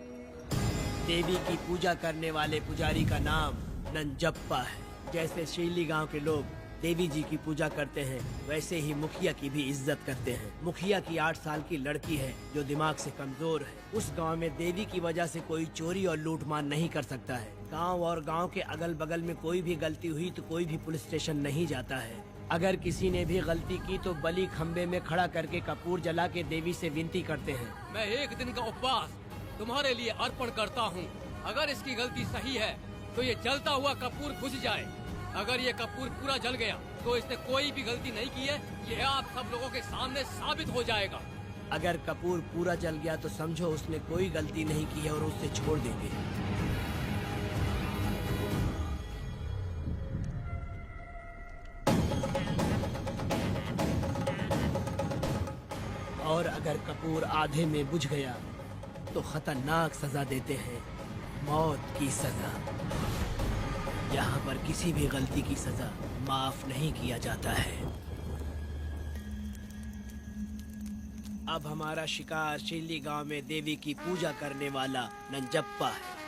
देवी की पूजा करने वाले पुजारी का नाम नंजप्पा है। जैसे शिरली गांव के लोग देवी जी की पूजा करते हैं, वैसे ही मुखिया की भी इज्जत करते हैं। मुखिया की 8 साल की लड़की है जो दिमाग से कमजोर है। उस गांव में देवी की वजह से कोई चोरी और लूटमार नहीं कर सकता है। गांव और गांव के अगल बगल में कोई भी गलती हुई तो कोई भी पुलिस स्टेशन नहीं जाता है। अगर किसी ने भी गलती की तो बलि खम्बे में खड़ा करके कपूर जला के देवी से विनती करते हैं। मैं 1 दिन का उपवास तुम्हारे लिए अर्पण करता हूँ। अगर इसकी गलती सही है तो ये जलता हुआ कपूर बुझ जाए। अगर ये कपूर पूरा जल गया तो इसने कोई भी गलती नहीं की है। ये आप सब लोगों के सामने साबित हो जाएगा। अगर कपूर पूरा जल गया तो समझो उसने कोई गलती नहीं की है और उसे छोड़ देंगे। और अगर कपूर आधे में बुझ गया तो खतरनाक सजा देते हैं, मौत की सजा। यहाँ पर किसी भी गलती की सजा माफ नहीं किया जाता है। अब हमारा शिकार शिल्ली गांव में देवी की पूजा करने वाला नंजप्पा है।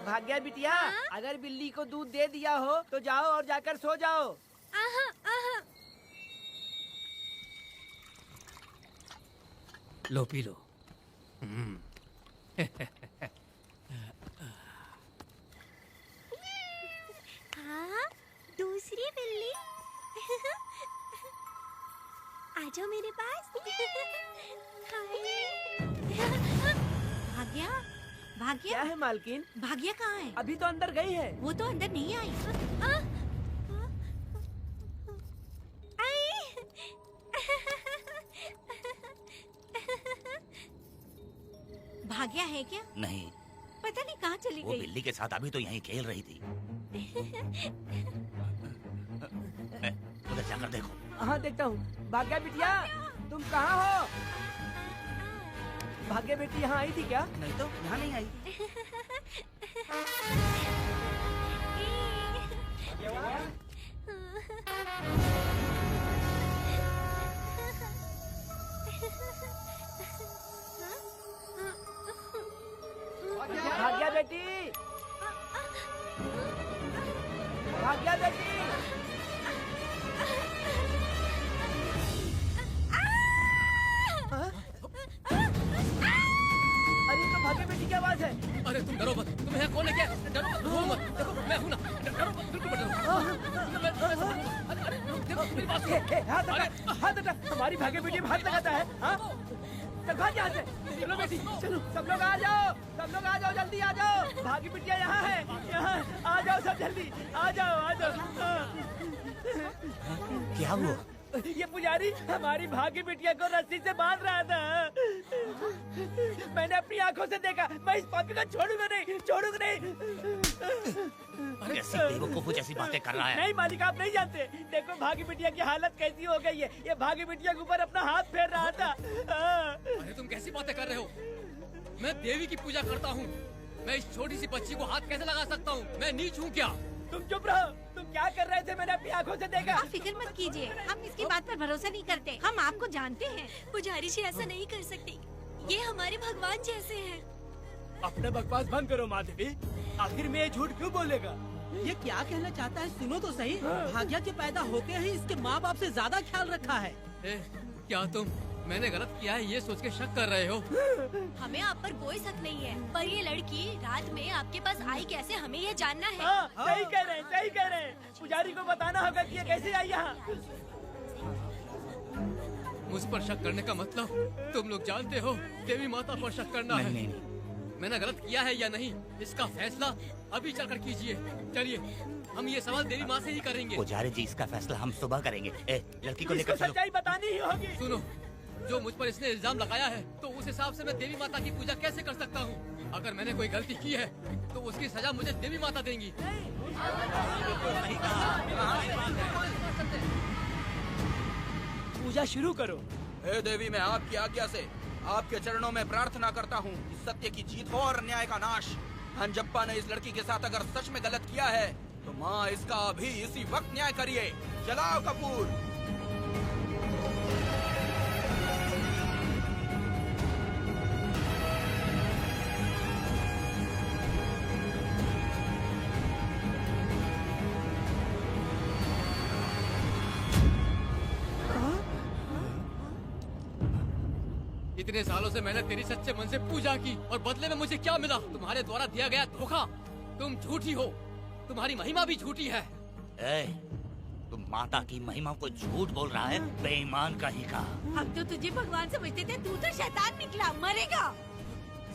भाग्या बिटिया, अगर बिल्ली को दूध दे दिया हो तो जाओ और जाकर सो जाओ। लो पी लो। हाँ, दूसरी बिल्ली। आ जाओ मेरे पास। भाग्या, भाग्या क्या है मालकिन? भाग्या कहाँ है? अभी तो अंदर गई है। वो तो अंदर नहीं आई। भाग्या है क्या? नहीं, पता नहीं कहाँ चली वो गई। बिल्ली के साथ अभी तो यहीं खेल रही थी। उधर जाकर देखो। हाँ देखता हूँ। भाग्या बिटिया, तुम कहाँ हो? भाग्या बेटी यहाँ आई थी क्या? नहीं तो यहाँ नहीं आई। भाग्या बेटी, भाग्या बेटी। अरे तो भाग्या बेटी की आवाज है। अरे तुम डरो मत, तुम्हें यहाँ कौन है? क्या डरो मत, रो मत। देखो मैं हूँ ना, डरो मत, बिल्कुल मत डरो। अरे देखो मेरी बात सुनो। हाथ हटा, हमारी भाग्य बेटी में हाथ लगाता है। हाँ? चल भाग यहाँ से। चलो बेटी, चलो सब लोग आ जाओ, सब लोग आ जाओ, जल्दी आ जाओ। भाग्य बिटिया यहाँ है, यहाँ आ जाओ सब जल्दी, आ जाओ, आ जाओ। क्या हुआ? ये पुजारी हमारी भाग्य बिटिया को रस्सी से बांध रहा था। मैंने अपनी आंखों से देखा। मैं इस पापी को छोड़ूंगा नहीं, छोड़ूंगा नहीं। कैसी बेवकूफों जैसी बातें कर रहा है। नहीं मालिक, आप नहीं जानते। देखो भाग्य बिटिया की हालत कैसी हो गई है। ये भाग्य बिटिया के ऊपर अपना हाथ फेर रहा था। अरे तुम कैसी बातें कर रहे हो? मैं देवी की पूजा करता हूँ। मैं इस छोटी सी बच्ची को हाथ कैसे लगा सकता हूँ? मैं नीच हूँ क्या? तुम चुप रहो। तुम क्या कर रहे थे? मैंने अपनी आंखों से देखा। आप फिक्र मत कीजिए, हम इसकी बात पर भरोसा नहीं करते। हम आपको जानते हैं। पुजारी जी ऐसा नहीं कर सकती। ये हमारे भगवान जैसे हैं। अपना बकवास बंद करो माँ देवी। आखिर में ये झूठ क्यों बोलेगा? ये क्या कहना चाहता है? सुनो तो सही। भाग्या के पैदा होते ही इसके माँ बाप से ज्यादा ख्याल रखा है। क्या तुम मैंने गलत किया है ये सोच के शक कर रहे हो? हमें आप पर कोई शक नहीं है, पर ये लड़की रात में आपके पास आई कैसे, हमें ये जानना है। सही कह रहे हैं, सही कह रहे हैं। पुजारी को बताना होगा कि ये कैसे आई यहाँ। मुझ पर शक करने का मतलब तुम लोग जानते हो देवी माता पर शक करना है। नहीं। मैंने गलत किया है या नहीं, इसका फैसला अभी चलकर कीजिए। चलिए हम ये सवाल देवी माँ से ही करेंगे। पुजारी जी, इसका फैसला हम सुबह करेंगे। लड़की को लेकर चलो। सच्चाई बतानी ही होगी। सुनो, जो मुझ पर इसने इल्जाम लगाया है तो उस हिसाब से मैं देवी माता की पूजा कैसे कर सकता हूँ? अगर मैंने कोई गलती की है तो उसकी सजा मुझे देवी माता देंगी। पूजा शुरू करो। हे देवी, मैं आपकी आज्ञा से आपके चरणों में प्रार्थना करता हूँ, सत्य की जीत हो और न्याय का नाश। हंजप्पा ने इस लड़की के साथ अगर सच में गलत किया है तो माँ इसका अभी इसी वक्त न्याय करिए। जलाओ कपूर। इतने सालों से मैंने तेरी सच्चे मन से पूजा की और बदले में मुझे क्या मिला? तुम्हारे द्वारा दिया गया धोखा। तुम झूठी हो, तुम्हारी महिमा भी झूठी है। तुम माता की महिमा को झूठ बोल रहा है, बेईमान कहीं का। हम तो तुझे भगवान समझते थे, तू तो शैतान निकला, मरेगा।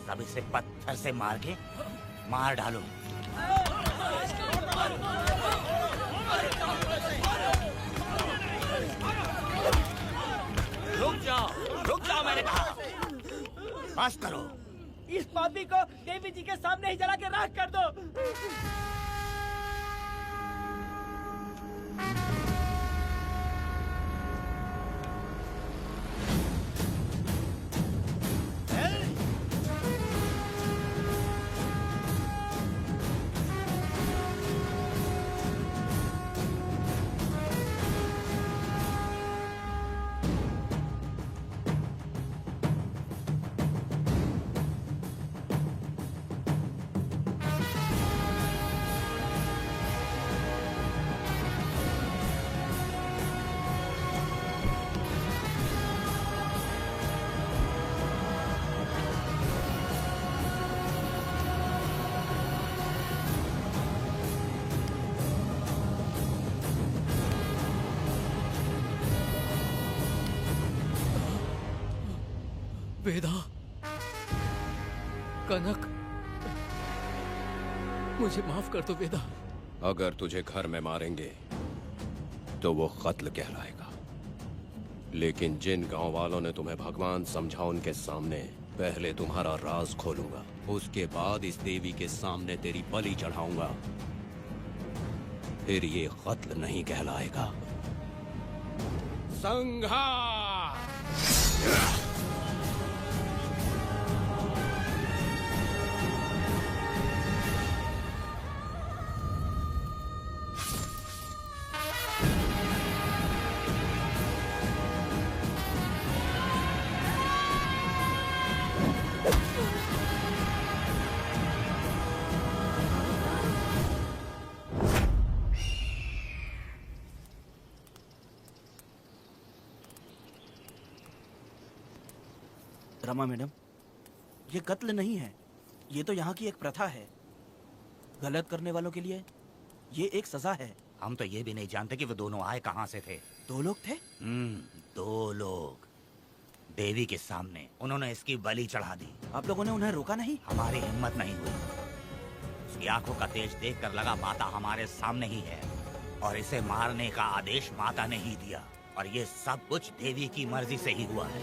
सब इसे पत्थर से मार के मार डालो। रुक जाओ मैंने कहा। बस करो। इस पापी को देवी जी के सामने ही जला के राख कर दो। वेदा, कनक, मुझे माफ कर दो वेदा। अगर तुझे घर में मारेंगे तो वो कत्ल कहलाएगा, लेकिन जिन गांव वालों ने तुम्हें भगवान समझा उनके सामने पहले तुम्हारा राज खोलूंगा, उसके बाद इस देवी के सामने तेरी बलि चढ़ाऊंगा, फिर ये कत्ल नहीं कहलाएगा। संहार! रमा मैडम, ये कत्ल नहीं है, ये तो यहाँ की एक प्रथा है। गलत करने वालों के लिए ये एक सजा है। हम तो ये भी नहीं जानते कि वो दोनों आए कहाँ से थे। 2 लोग थे? 2 लोग देवी के सामने, उन्होंने इसकी बलि चढ़ा दी। आप लोगों ने उन्हें रोका नहीं? हमारी हिम्मत नहीं हुई। उसकी आंखों का तेज देखकर लगा माता हमारे सामने ही है और इसे मारने का आदेश माता ने ही दिया, और ये सब कुछ देवी की मर्जी से ही हुआ है।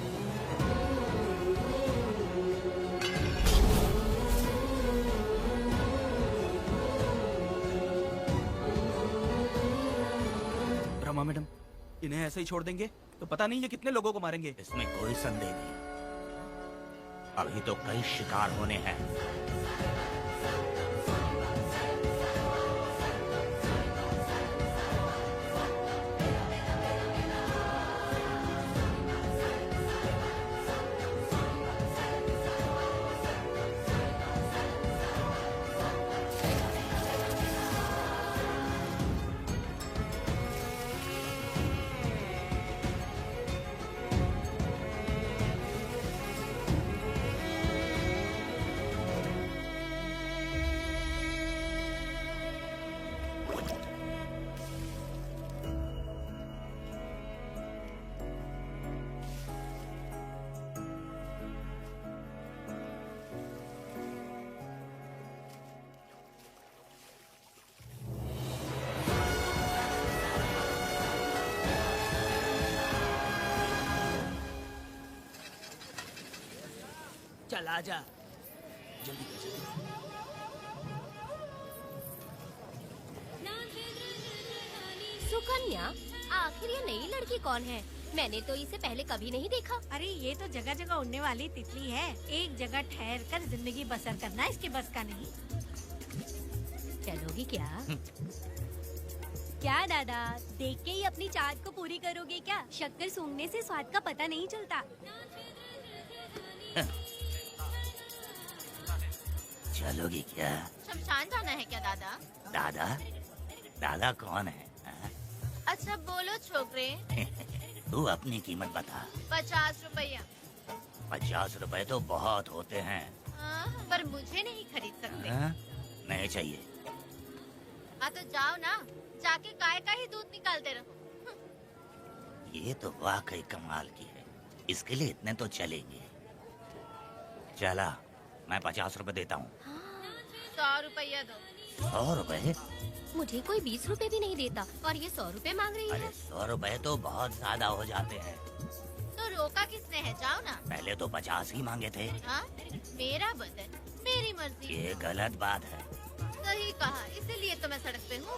रमा मैडम, इन्हें ऐसे ही छोड़ देंगे तो पता नहीं ये कितने लोगों को मारेंगे। इसमें कोई संदेह नहीं, अभी तो कई शिकार होने हैं। चल आजा, जल्दी कर जल्दी। सुकन्या, आखिर ये नई लड़की कौन है? मैंने तो इसे पहले कभी नहीं देखा। अरे ये तो जगह जगह उड़ने वाली तितली है। एक जगह ठहर कर जिंदगी बसर करना इसके बस का नहीं। चलोगी क्या? क्या दादा, देख के ही अपनी चाहत को पूरी करोगे क्या? शक्कर सूंघने से स्वाद का पता नहीं चलता। चलोगी क्या? शमशान जाना है क्या दादा? दादा? दादा कौन है? अच्छा बोलो छोकरे। तू अपनी कीमत बता। 50 रुपया। 50 रुपए तो बहुत होते हैं। पर मुझे नहीं खरीद सकते। नहीं चाहिए। हाँ तो जाओ ना, जाके गाय का ही दूध निकालते रहो। ये तो वाकई कमाल की है। इसके लिए इतने तो चलेंगे। चला, मैं 50 रुपए देता हूँ। 100 रुपया दो। 100 रुपए? मुझे कोई 20 रुपए भी नहीं देता और ये 100 रुपए मांग रही है। अरे 100 रुपए तो बहुत ज्यादा हो जाते हैं। तो रोका किसने है? जाओ ना। पहले तो 50 ही मांगे थे। हाँ? मेरा बदन, मेरी मर्जी। ये गलत बात है। सही कहा, इसीलिए तो मैं सड़क पे हूँ।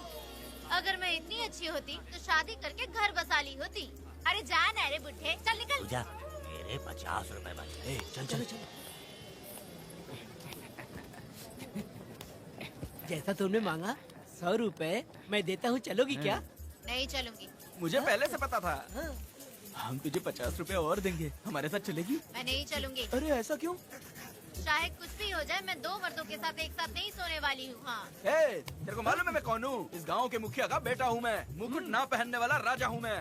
अगर मैं इतनी अच्छी होती तो शादी करके घर बसा ली होती। अरे जा ना रे बुढ़े, चल निकल। पूजा, मेरे 50 रुपए बचे। चल चल चल। जैसा तुमने मांगा 100 रुपए मैं देता हूँ, चलोगी क्या? नहीं चलूंगी। मुझे पहले से पता था। हम तुझे 50 रुपए और देंगे, हमारे साथ चलेगी? मैं नहीं चलूंगी। अरे ऐसा क्यों? चाहे कुछ भी हो जाए, मैं 2 मर्दों के साथ एक साथ नहीं सोने वाली हूँ। हाँ। तेरे को मालूम है मैं कौन हूँ? इस गांव के मुखिया का बेटा हूँ मैं। मुकुट ना पहनने वाला राजा हूँ मैं।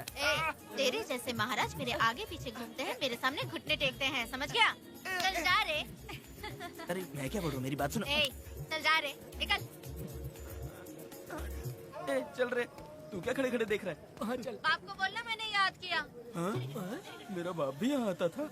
तेरे जैसे महाराज मेरे आगे पीछे घूमते हैं, मेरे सामने घुटने टेकते हैं, समझ गया? चल जा रे। अरे मैं क्या बोलूँ, मेरी बात सुनो। चल जा रे, निकल। चल रे, तू क्या खड़े खड़े देख रहा है? हाँ चल। बाप को बोलना मैंने याद किया। हाँ? मेरा बाप भी यहाँ आता था।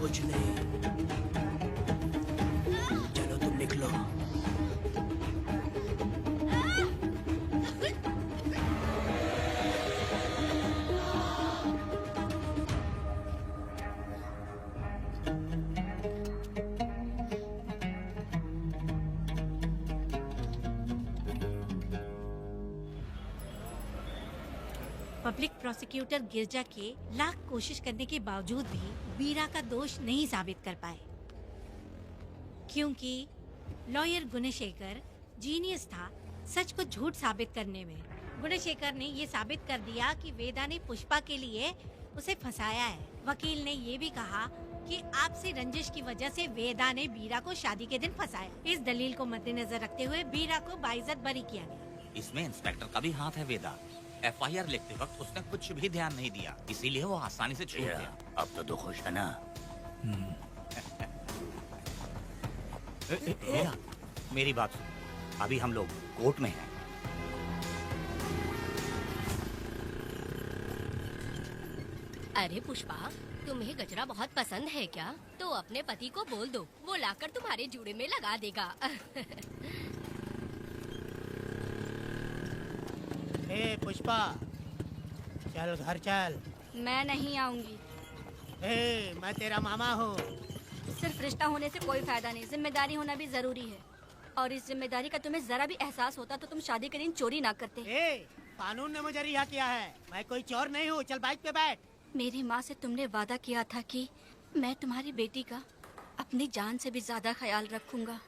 कुछ नहीं, चलो तुम निकलो। पब्लिक प्रोसिक्यूटर गिरजा के लाख कोशिश करने के बावजूद भी वीरा का दोष नहीं साबित कर पाए, क्योंकि लॉयर गुणशेखर जीनियस था सच को झूठ साबित करने में। गुणशेखर ने ये साबित कर दिया कि वेदा ने पुष्पा के लिए उसे फंसाया है। वकील ने ये भी कहा कि आपसी रंजिश की वजह से वेदा ने वीरा को शादी के दिन फंसाया। इस दलील को मद्देनजर रखते हुए वीरा को बाइज्जत बरी किया गया। इसमें इंस्पेक्टर का भी हाथ है वेदा। FIR लिखते वक्त उसने कुछ भी ध्यान नहीं दिया, इसीलिए वो आसानी से छूट गया। अब तो तू खुश है ना? वेदा, मेरी बात सुन, अभी हम लोग कोर्ट में हैं। अरे पुष्पा, तुम्हें गजरा बहुत पसंद है क्या? तो अपने पति को बोल दो, वो लाकर तुम्हारे जूड़े में लगा देगा। ए पुष्पा, चल घर चल। मैं नहीं आऊंगी। ए, मैं तेरा मामा हूँ। सिर्फ रिश्ता होने से कोई फायदा नहीं, जिम्मेदारी होना भी जरूरी है। और इस जिम्मेदारी का तुम्हें जरा भी एहसास होता तो तुम शादी के दिन चोरी ना करते। कानून ने मुझे रिहा किया है, मैं कोई चोर नहीं हूँ। चल बाइक पे बैठ। मेरी माँ से तुमने वादा किया था कि मैं तुम्हारी बेटी का अपनी जान से भी ज्यादा ख्याल रखूंगा,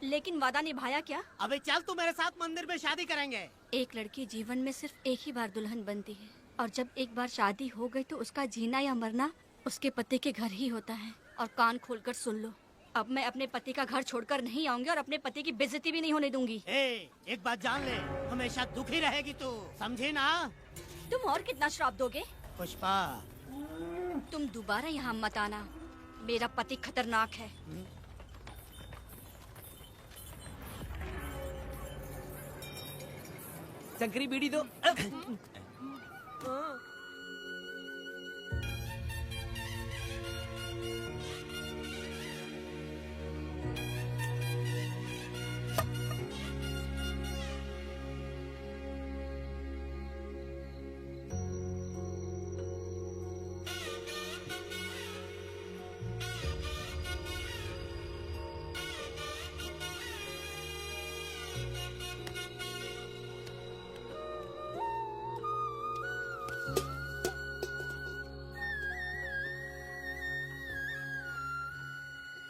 लेकिन वादा निभाया क्या? अबे चल, तू मेरे साथ मंदिर में शादी करेंगे। एक लड़की जीवन में सिर्फ एक ही बार दुल्हन बनती है, और जब एक बार शादी हो गई तो उसका जीना या मरना उसके पति के घर ही होता है। और कान खोलकर सुन लो, अब मैं अपने पति का घर छोड़कर नहीं आऊंगी और अपने पति की बेइज्जती भी नहीं होने दूंगी। एक बात जान ले, हमेशा दुखी रहेगी तू, समझी ना? तुम और कितना श्राप दोगे? पुष्पा, तुम दोबारा यहाँ मत आना, मेरा पति खतरनाक है। शंकरी बीड़ी दो।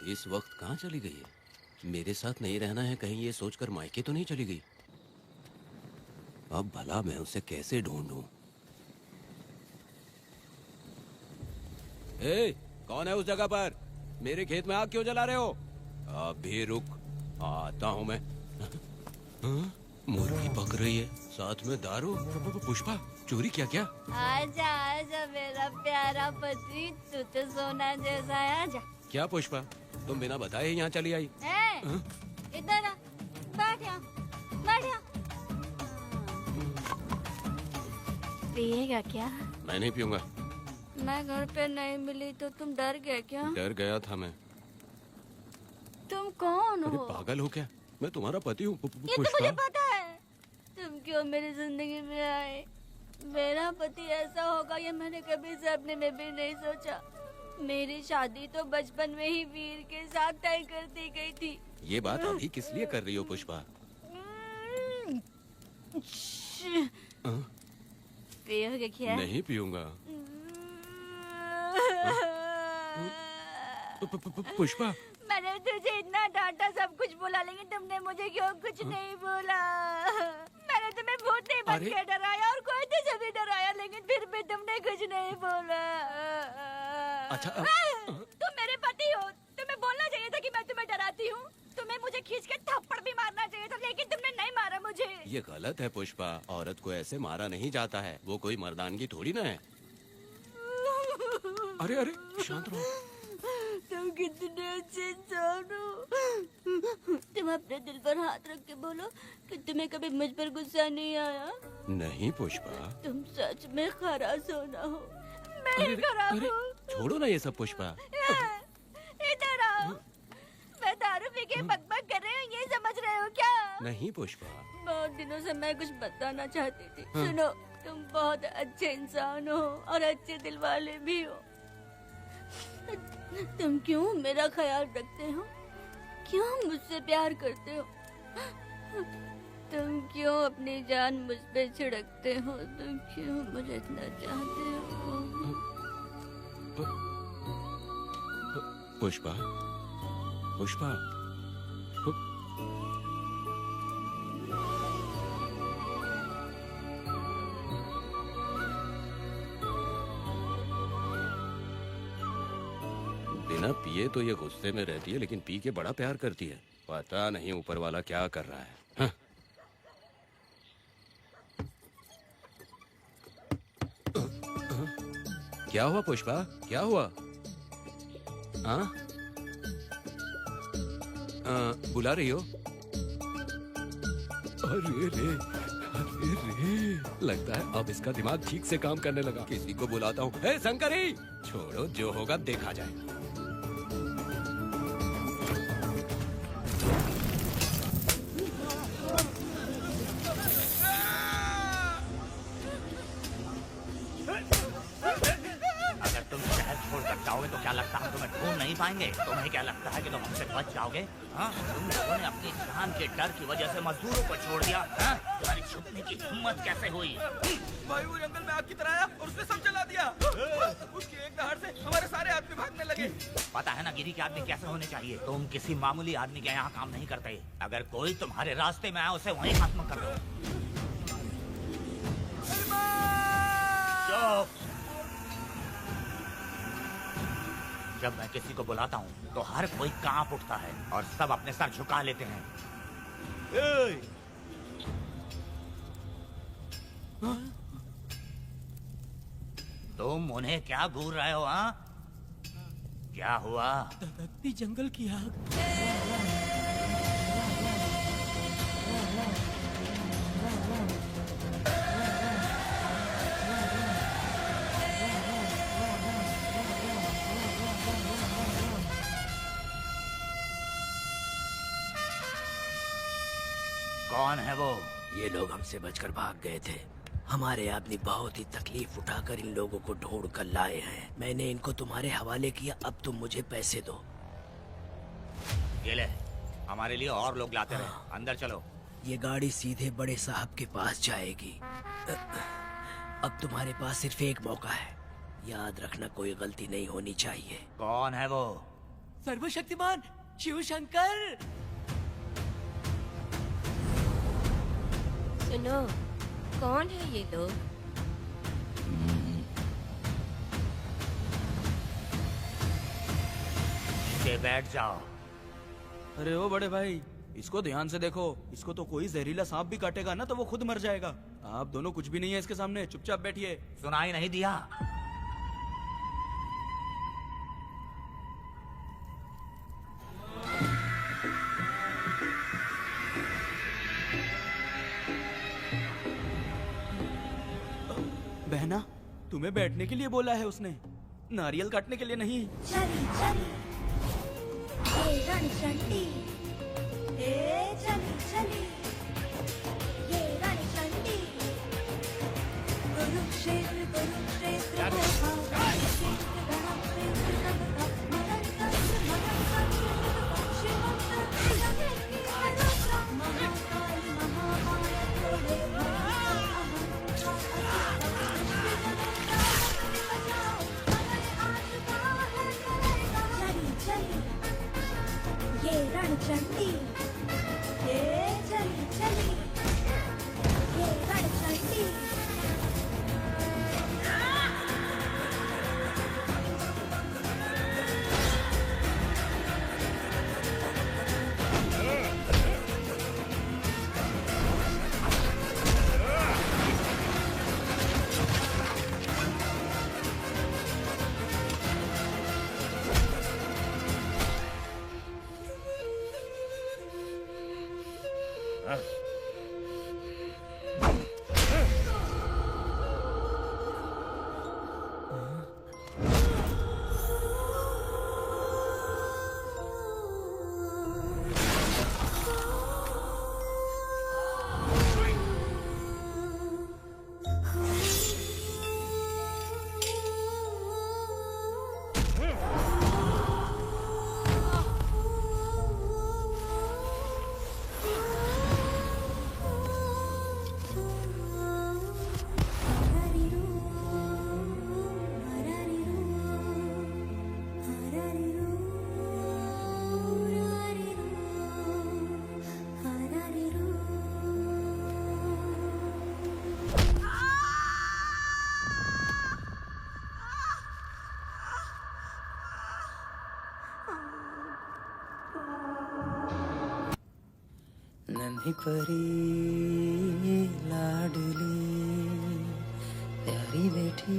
इस वक्त कहाँ चली गई है? मेरे साथ नहीं रहना है कहीं ये सोचकर मायके तो नहीं चली गई? अब भला मैं उसे कैसे ढूंढूं? ए, कौन है उस जगह पर? मेरे खेत में आग क्यों जला रहे हो? अभी रुक, आता हूँ मैं। हाँ? मुर्गी पक रही है, साथ में दारू। पुष्पा, चोरी क्या? क्या? आजा आजा मेरा प्यारा पति, तू तो सोना जैसा है, आजा। क्या पुष्पा, तुम बिना बताए ही यहाँ चली आई? हाँ? इधर आ, बैठ यहाँ, बैठ यहाँ। पिएगा क्या? मैं नहीं पीऊंगा। मैं घर पे नहीं मिली तो तुम डर गए क्या? डर गया था मैं। तुम कौन अरे हो? पागल हो क्या? मैं तुम्हारा पति हूँ ये तो मुझे पता है। तुम क्यों मेरी जिंदगी में आए? मेरा पति ऐसा होगा ये मैंने कभी सपने में भी नहीं सोचा। मेरी शादी तो बचपन में ही वीर के साथ तय कर दी गई थी। ये बात अभी किस लिए कर रही हो पुष्पा? पियोगे क्या? नहीं पीऊंगा। पुष्पा, मैंने तुझे इतना डांटा, सब कुछ बोला, लेकिन तुमने मुझे क्यों कुछ नहीं बोला? मैंने तुम्हें भूत नहीं बन के डराया और कोई तुझे भी डराया, लेकिन फिर भी तुमने कुछ नहीं बोला। अच्छा तुम मेरे पति हो, तुम्हें बोलना चाहिए था कि मैं तुम्हें डराती हूँ। तुम्हें मुझे खींच के थप्पड़ भी मारना चाहिए था, लेकिन तुमने नहीं मारा मुझे। ये गलत है पुष्पा, औरत को ऐसे मारा नहीं जाता है, वो कोई मर्दानगी थोड़ी ना है। अरे अरे शांत रहो। तुम कितने अच्छे इंसान हो। तुम अपने दिल पर हाथ रख के बोलो कि तुम्हें कभी मुझ पर गुस्सा नहीं आया। नहीं पुष्पा, तुम सच में खराब सोना हो। मैं ही खराब हूँ। छोड़ो ना ये सब पुष्पा। इधर आओ। मैं दारू पी के बकबक कर रही हूँ, ये समझ रहे हो क्या? नहीं पुष्पा। बहुत दिनों से मैं कुछ बताना चाहती थी। हाँ। सुनो, तुम बहुत अच्छे इंसान हो और अच्छे दिल वाले भी हो। तुम क्यों मेरा ख्याल रखते हो? क्यों मुझसे प्यार करते हो? तुम क्यों अपनी जान मुझ पे छिड़कते हो? तुम क्यों मुझे इतना चाहते हो? पुष्पा, पुष्पा, बिना पिए तो ये गुस्से में रहती है, लेकिन पी के बड़ा प्यार करती है। पता नहीं ऊपर वाला क्या कर रहा है। हाँ? क्या हुआ पुष्पा, क्या हुआ? हाँ? बुला रही हो? अरे रे, अरे रे, लगता है अब इसका दिमाग ठीक से काम करने लगा। किसी को बुलाता हूँ। हे शंकरी, छोड़ो, जो होगा देखा जाएगा। जाओगे तो क्या लगता है तुम्हें ढूंढ नहीं पाएंगे? तुम्हें क्या लगता है कि तुम हमसे बच जाओगे? हाँ, तुम लोगों ने अपनी जान के डर की वजह से मजदूरों को छोड़ दिया। हाँ? तुम्हारी छुपने की हिम्मत कैसे हुई? भाई वो जंगल में आग की तरह आया और उसने सब जला दिया। उसकी एक दहाड़ से हमारे सारे आदमी भागने लगे। पता है ना गिरी के आदमी कैसे होने चाहिए? तुम किसी मामूली आदमी के यहाँ काम नहीं करते। अगर कोई तुम्हारे रास्ते में आए उसे वहीं खत्म कर दो। चुप। जब मैं किसी को बुलाता हूँ तो हर कोई कांप उठता है और सब अपने सर झुका लेते हैं। तुम उन्हें क्या घूर रहे हो? हाँ, क्या हुआ? दबकती जंगल की आग। कौन है वो? ये लोग हमसे बचकर भाग गए थे। हमारे आदमी बहुत ही तकलीफ उठाकर इन लोगों को ढूंढ कर लाए हैं। मैंने इनको तुम्हारे हवाले किया, अब तुम मुझे पैसे दो। ये ले, हमारे लिए और लोग लाते रहे। अंदर चलो। ये गाड़ी सीधे बड़े साहब के पास जाएगी। अब तुम्हारे पास सिर्फ एक मौका है, याद रखना कोई गलती नहीं होनी चाहिए। कौन है वो? सर्वशक्तिमान शिव शंकर। सुनो, कौन है ये लोग? नीचे बैठ जाओ। अरे ओ बड़े भाई, इसको ध्यान से देखो। इसको तो कोई जहरीला सांप भी काटेगा ना तो वो खुद मर जाएगा। आप दोनों कुछ भी नहीं है इसके सामने, चुपचाप बैठिए। सुनाई नहीं दिया? बहना, तुम्हें बैठने के लिए बोला है उसने, नारियल काटने के लिए नहीं। चली चली ये रणचंडी, चली चली ये रणचंडी, कुरुक्षेत्र कुरुक्षेत्र ये रणचंडी, चली चली ये रणचंडी। नन्ही परी लाडली प्यारी बेटी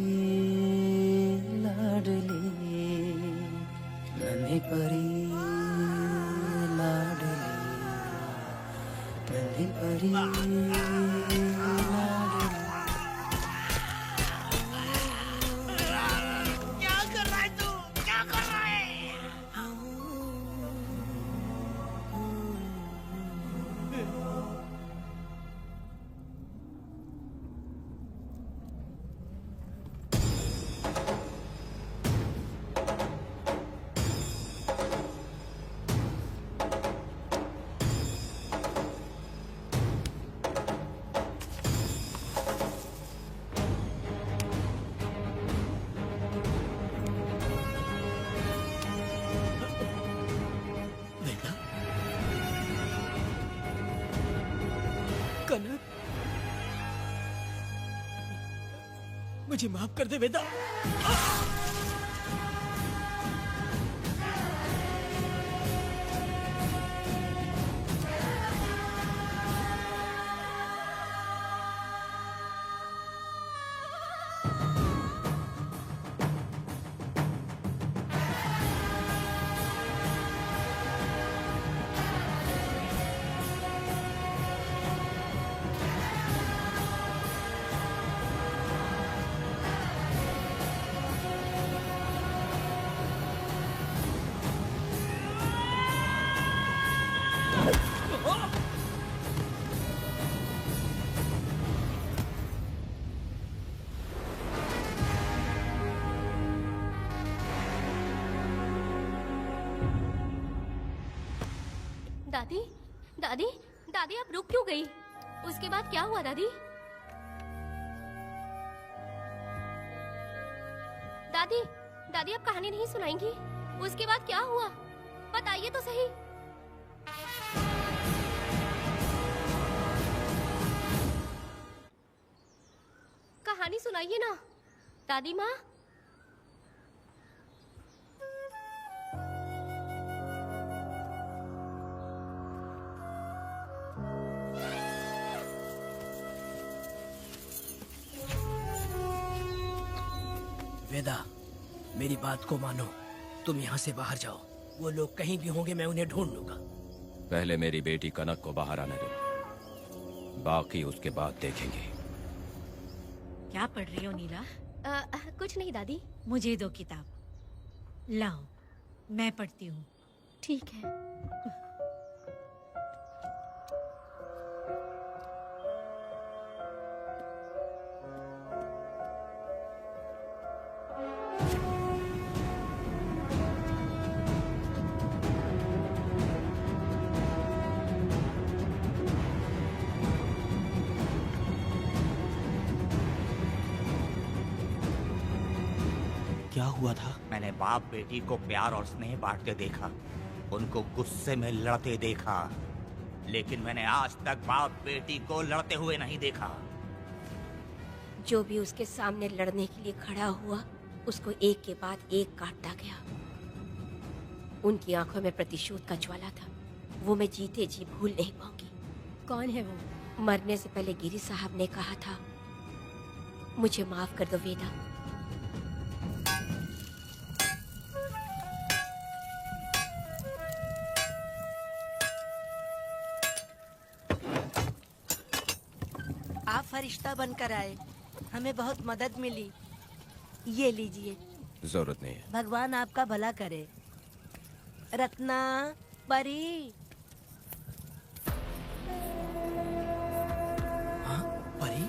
लाडली, नन्ही परी लाडली, नन्ही परी लाडली। क्या कर रहा है तू? क्या कर रहा है? कनक, मुझे माफ कर दे वेदा। दादी, दादी, दादी आप रुक क्यों गई? उसके बाद क्या हुआ दादी? दादी, दादी आप कहानी नहीं सुनाएंगी? उसके बाद क्या हुआ? बताइए तो सही। कहानी सुनाइए ना दादी माँ। वेदा, मेरी बात को मानो, तुम यहाँ से बाहर जाओ। वो लोग कहीं भी होंगे, मैं उन्हें ढूंढ लूंगा। पहले मेरी बेटी कनक को बाहर आने दो, बाकी उसके बाद देखेंगे। क्या पढ़ रही हो नीला? कुछ नहीं दादी। मुझे दो किताब। लाओ, मैं पढ़ती हूँ। ठीक है। क्या हुआ था? मैंने बाप बेटी को प्यार और स्नेह बांटते देखा, उनको गुस्से में लड़ते देखा, लेकिन मैंने आज तक बाप बेटी को लड़ते हुए नहीं देखा। जो भी उसके सामने लड़ने के लिए खड़ा हुआ, उसको एक के बाद एक काटता गया। उनकी आंखों में प्रतिशोध का ज्वाला था, वो मैं जीते जी भूल नहीं पाऊंगी। कौन है वो? मरने से पहले गिरी साहब ने कहा था, मुझे माफ कर दो वेदा। आप फरिश्ता बनकर आए, हमें बहुत मदद मिली। ये लीजिए। जरूरत नहीं है। भगवान आपका भला करे। रत्ना, परी। हाँ, परी?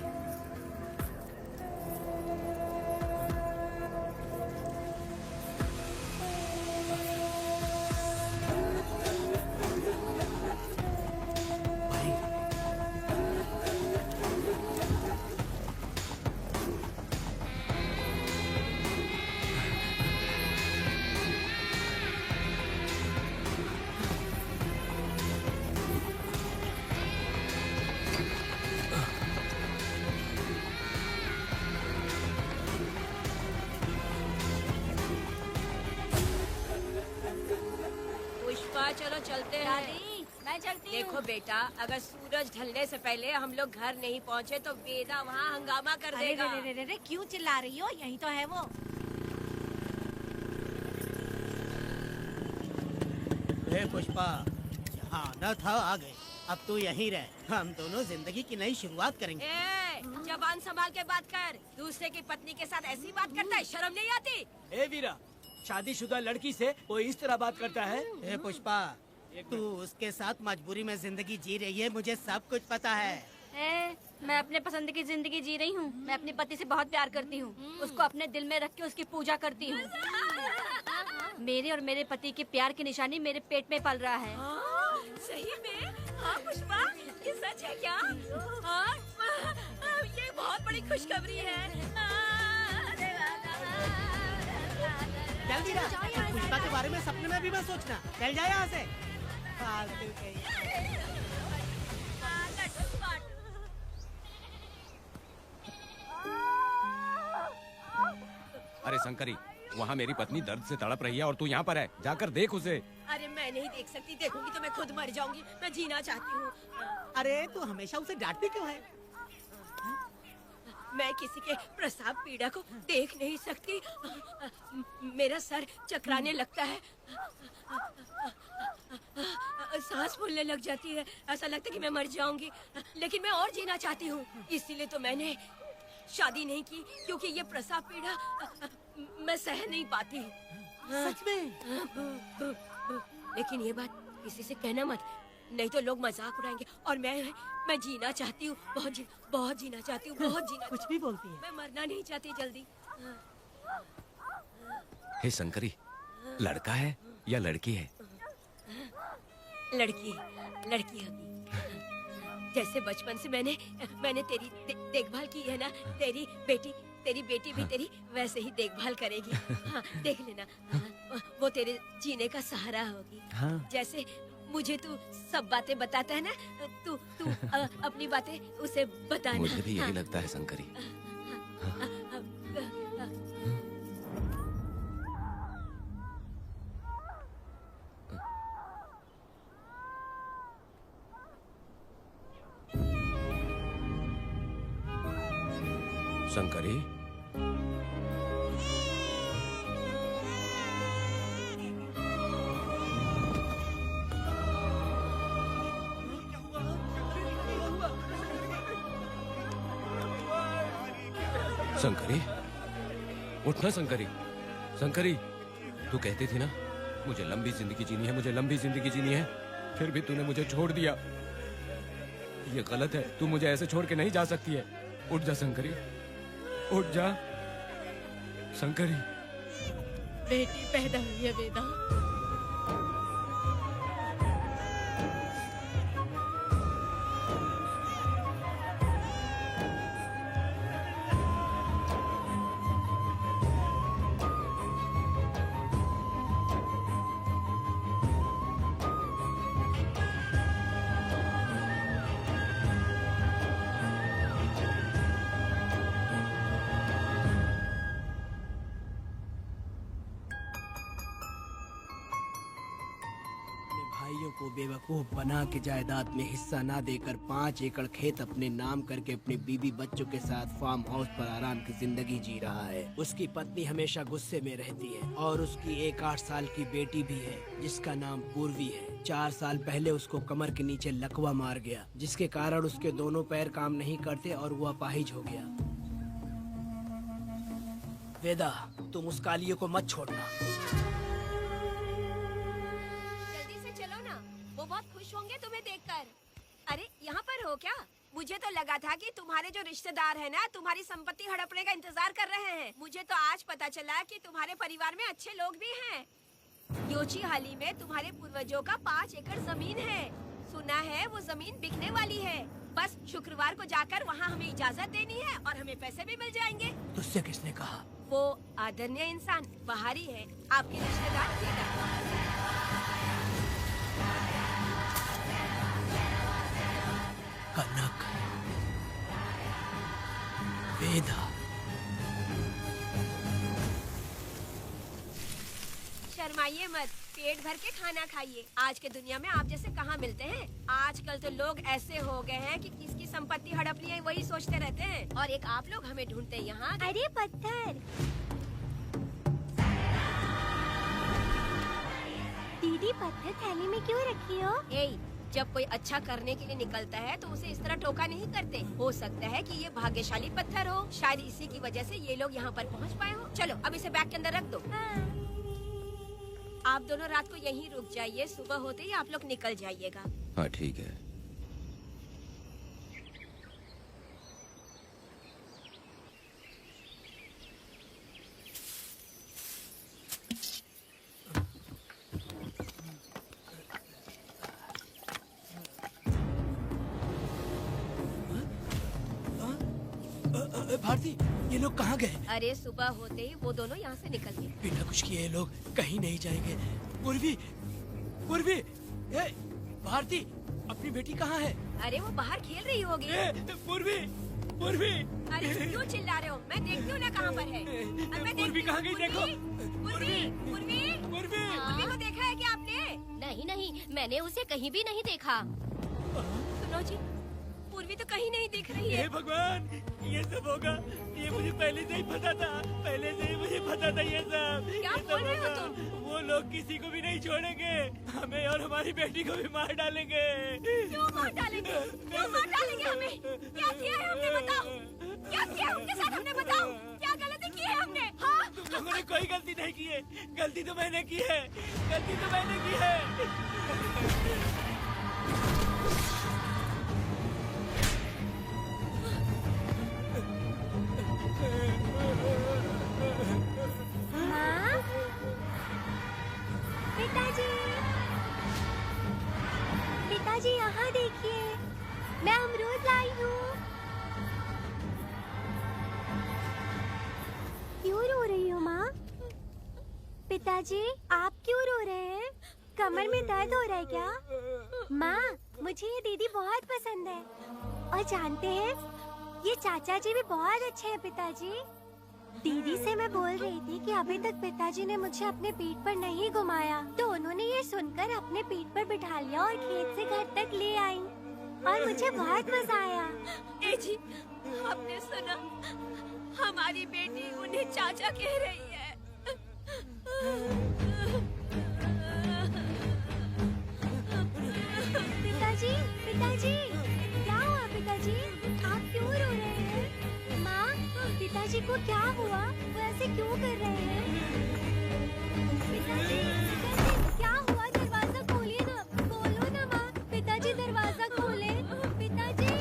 पुष्पा, चलो चलते हैं। दादी, मैं चलती हूँ। देखो बेटा, अगर सूरज ढलने से पहले हम लोग घर नहीं पहुँचे तो वेदा वहाँ हंगामा कर अरे देगा। रे रे रे रे, क्यों चिल्ला रही हो? यही तो है वो। हे पुष्पा, यहाँ आना था आ गए, अब तू यहीं रह। हम दोनों जिंदगी की नई शुरुआत करेंगे। ए, जबान संभाल के बात कर। दूसरे की पत्नी के साथ ऐसी बात करता है, शर्म नहीं आती? ए वीरा, शादीशुदा लड़की से कोई इस तरह बात करता है? हे पुष्पा, तू उसके साथ मजबूरी में जिंदगी जी रही है, मुझे सब कुछ पता है। मैं अपने पसंद की जिंदगी जी रही हूँ। मैं अपने पति से बहुत प्यार करती हूँ, उसको अपने दिल में रख के उसकी पूजा करती हूँ। मेरे और मेरे पति के प्यार की निशानी मेरे पेट में पल रहा है। सही में? हाँ पुष्पा, ये सच है क्या? हाँ, ये बहुत बड़ी खुशखबरी है। जल्दी रह, पुष्पा के बारे में सपने में भी मत सोचना। चल जाए यहाँ से। फालतू के। अरे शंकरी, वहाँ मेरी पत्नी दर्द से तड़प रही है और तू यहाँ पर है, जाकर देख उसे। अरे मैं नहीं देख सकती, देखूंगी तो मैं खुद मर जाऊंगी। मैं जीना चाहती हूँ। अरे तू हमेशा उसे डांटती क्यों है? मैं किसी के प्रसाव पीड़ा को देख नहीं सकती। मेरा सर चकराने लगता है, सांस फूलने लग जाती है, ऐसा लगता है कि मैं मर जाऊंगी। लेकिन मैं और जीना चाहती हूँ, इसीलिए तो मैंने शादी नहीं की, क्योंकि ये प्रसाव पीड़ा मैं सह नहीं पाती। सच में? लेकिन ये बात किसी से कहना मत, नहीं तो लोग मजाक उड़ाएंगे। और मैं जीना चाहती हूँ, बहुत जीना चाहती हूँ, बहुत जीना। कुछ भी बोलती है। मैं मरना नहीं चाहती जल्दी। हे शंकरी, लड़का है या लड़की है? लड़की होगी। जैसे बचपन से मैंने तेरी देखभाल की है ना, तेरी बेटी भी तेरी वैसे ही देखभाल करेगी। हाँ, देख लेना। हाँ। वो तेरे जीने का सहारा होगी। हाँ। जैसे मुझे तू सब बातें बताता है ना, तू अपनी बातें उसे बताना। मुझे भी यही हाँ। लगता है शंकरी। शंकरी, शंकरी, उठना शंकरी। शंकरी, तू कहती थी ना मुझे लंबी जिंदगी जीनी है, मुझे लंबी जिंदगी जीनी है, फिर भी तूने मुझे छोड़ दिया। ये गलत है, तू मुझे ऐसे छोड़ के नहीं जा सकती है। उठ जा शंकरी, उठ जा शंकरी। बेटी पैदा हुई है वेदा। भाइयों को बेवकूफ बना के जायदाद में हिस्सा ना देकर 5 एकड़ खेत अपने नाम करके अपने बीबी बच्चों के साथ फार्म हाउस पर आराम की जिंदगी जी रहा है। उसकी पत्नी हमेशा गुस्से में रहती है और उसकी एक 8 साल की बेटी भी है जिसका नाम पूर्वी है। 4 साल पहले उसको कमर के नीचे लकवा मार गया, जिसके कारण उसके दोनों पैर काम नहीं करते और वो अपाहिज हो गया। वेदा, तुम उस कालिये को मत छोड़ना। वो बहुत खुश होंगे तुम्हें देखकर। अरे यहाँ पर हो क्या? मुझे तो लगा था कि तुम्हारे जो रिश्तेदार हैं ना तुम्हारी संपत्ति हड़पने का इंतजार कर रहे हैं। मुझे तो आज पता चला कि तुम्हारे परिवार में अच्छे लोग भी हैं। योची हाली में तुम्हारे पूर्वजों का 5 एकड़ जमीन है। सुना है वो जमीन बिकने वाली है। बस शुक्रवार को जाकर वहाँ हमें इजाजत देनी है और हमें पैसे भी मिल जाएंगे। तुझसे किसने कहा? वो आदरणीय इंसान बाहरी है, आपके रिश्तेदार। कनक, वेदा, शर्माइए मत, पेट भर के खाना खाइए। आज के दुनिया में आप जैसे कहाँ मिलते हैं। आजकल तो लोग ऐसे हो गए हैं कि किसकी संपत्ति हड़पनी है वही सोचते रहते हैं। और एक आप लोग हमें ढूंढते हैं यहाँ। अरे पत्थर, दीदी पत्थर थैली में क्यों रखी हो? जब कोई अच्छा करने के लिए निकलता है तो उसे इस तरह टोका नहीं करते। हो सकता है कि ये भाग्यशाली पत्थर हो, शायद इसी की वजह से ये लोग यहाँ पर पहुँच पाए हो। चलो अब इसे बैग के अंदर रख दो। आप दोनों रात को यहीं रुक जाइए, सुबह होते ही आप लोग निकल जाइएगा। हाँ ठीक है। भारती, ये लोग कहाँ गए? अरे सुबह होते ही वो दोनों यहाँ से निकल गए। बिना कुछ किए ये लोग कहीं नहीं जाएंगे। पूर्वी, पूर्वी, भारती, अपनी बेटी कहाँ है? अरे वो बाहर खेल रही होगी। पूर्वी, पूर्वी। अरे क्यों चिल्ला रहे हो? मैं देखती हूँ ना कहाँ पर है। पूर्वी कहाँ गई? देखो। पूर्वी, पूर्वी, पूर्वी, पूर्वी को देखा है क्या आपने? नहीं नहीं, मैंने उसे कहीं भी नहीं देखा। सुनो जी, पूर्वी तो कहीं नहीं दिख रही है। हे भगवान, ये सब होगा, ये मुझे पहले से ही पता था। पहले से ही मुझे पता था ये सब। क्या बोल रहे हो तुम? वो लोग किसी को भी नहीं छोड़ेंगे, हमें और हमारी बेटी को भी मार डालेंगे। क्यों मार डालेंगे? क्यों मार डालेंगे हमें? क्या किया है हमने बताओ? क्या किया उनके साथ हमने बताओ? क्या गलती की है हमने? हाँ? तुम लोगों ने कोई गलती नहीं की है। गलती तो मैंने की है, गलती तो मैंने की है। माँ, पिताजी, पिताजी यहाँ देखिए, मैं अमरूद लाई हूँ। क्यों रो रही हो माँ? पिताजी, आप क्यों रो रहे हैं? कमर में दर्द हो रहा है क्या? माँ, मुझे ये दीदी बहुत पसंद है। और जानते हैं, ये चाचा जी भी बहुत अच्छे हैं पिताजी। दीदी से मैं बोल रही थी कि अभी तक पिताजी ने मुझे अपने पीठ पर नहीं घुमाया, तो उन्होंने ये सुनकर अपने पीठ पर बिठा लिया और खेत से घर तक ले आई और मुझे बहुत मजा आया। ए जी, आपने सुना? हमारी बेटी उन्हें चाचा कह रही है। पिताजी, पिताजी, क्या हुआ पिताजी? आप क्यों रो रहे हैं? माँ, पिताजी को क्या हुआ? वो ऐसे क्यों कर रहे हैं? पिताजी, पिताजी, क्या हुआ? दरवाजा खोलिए ना, खोलो ना माँ। पिताजी दरवाजा खोले। पिताजी,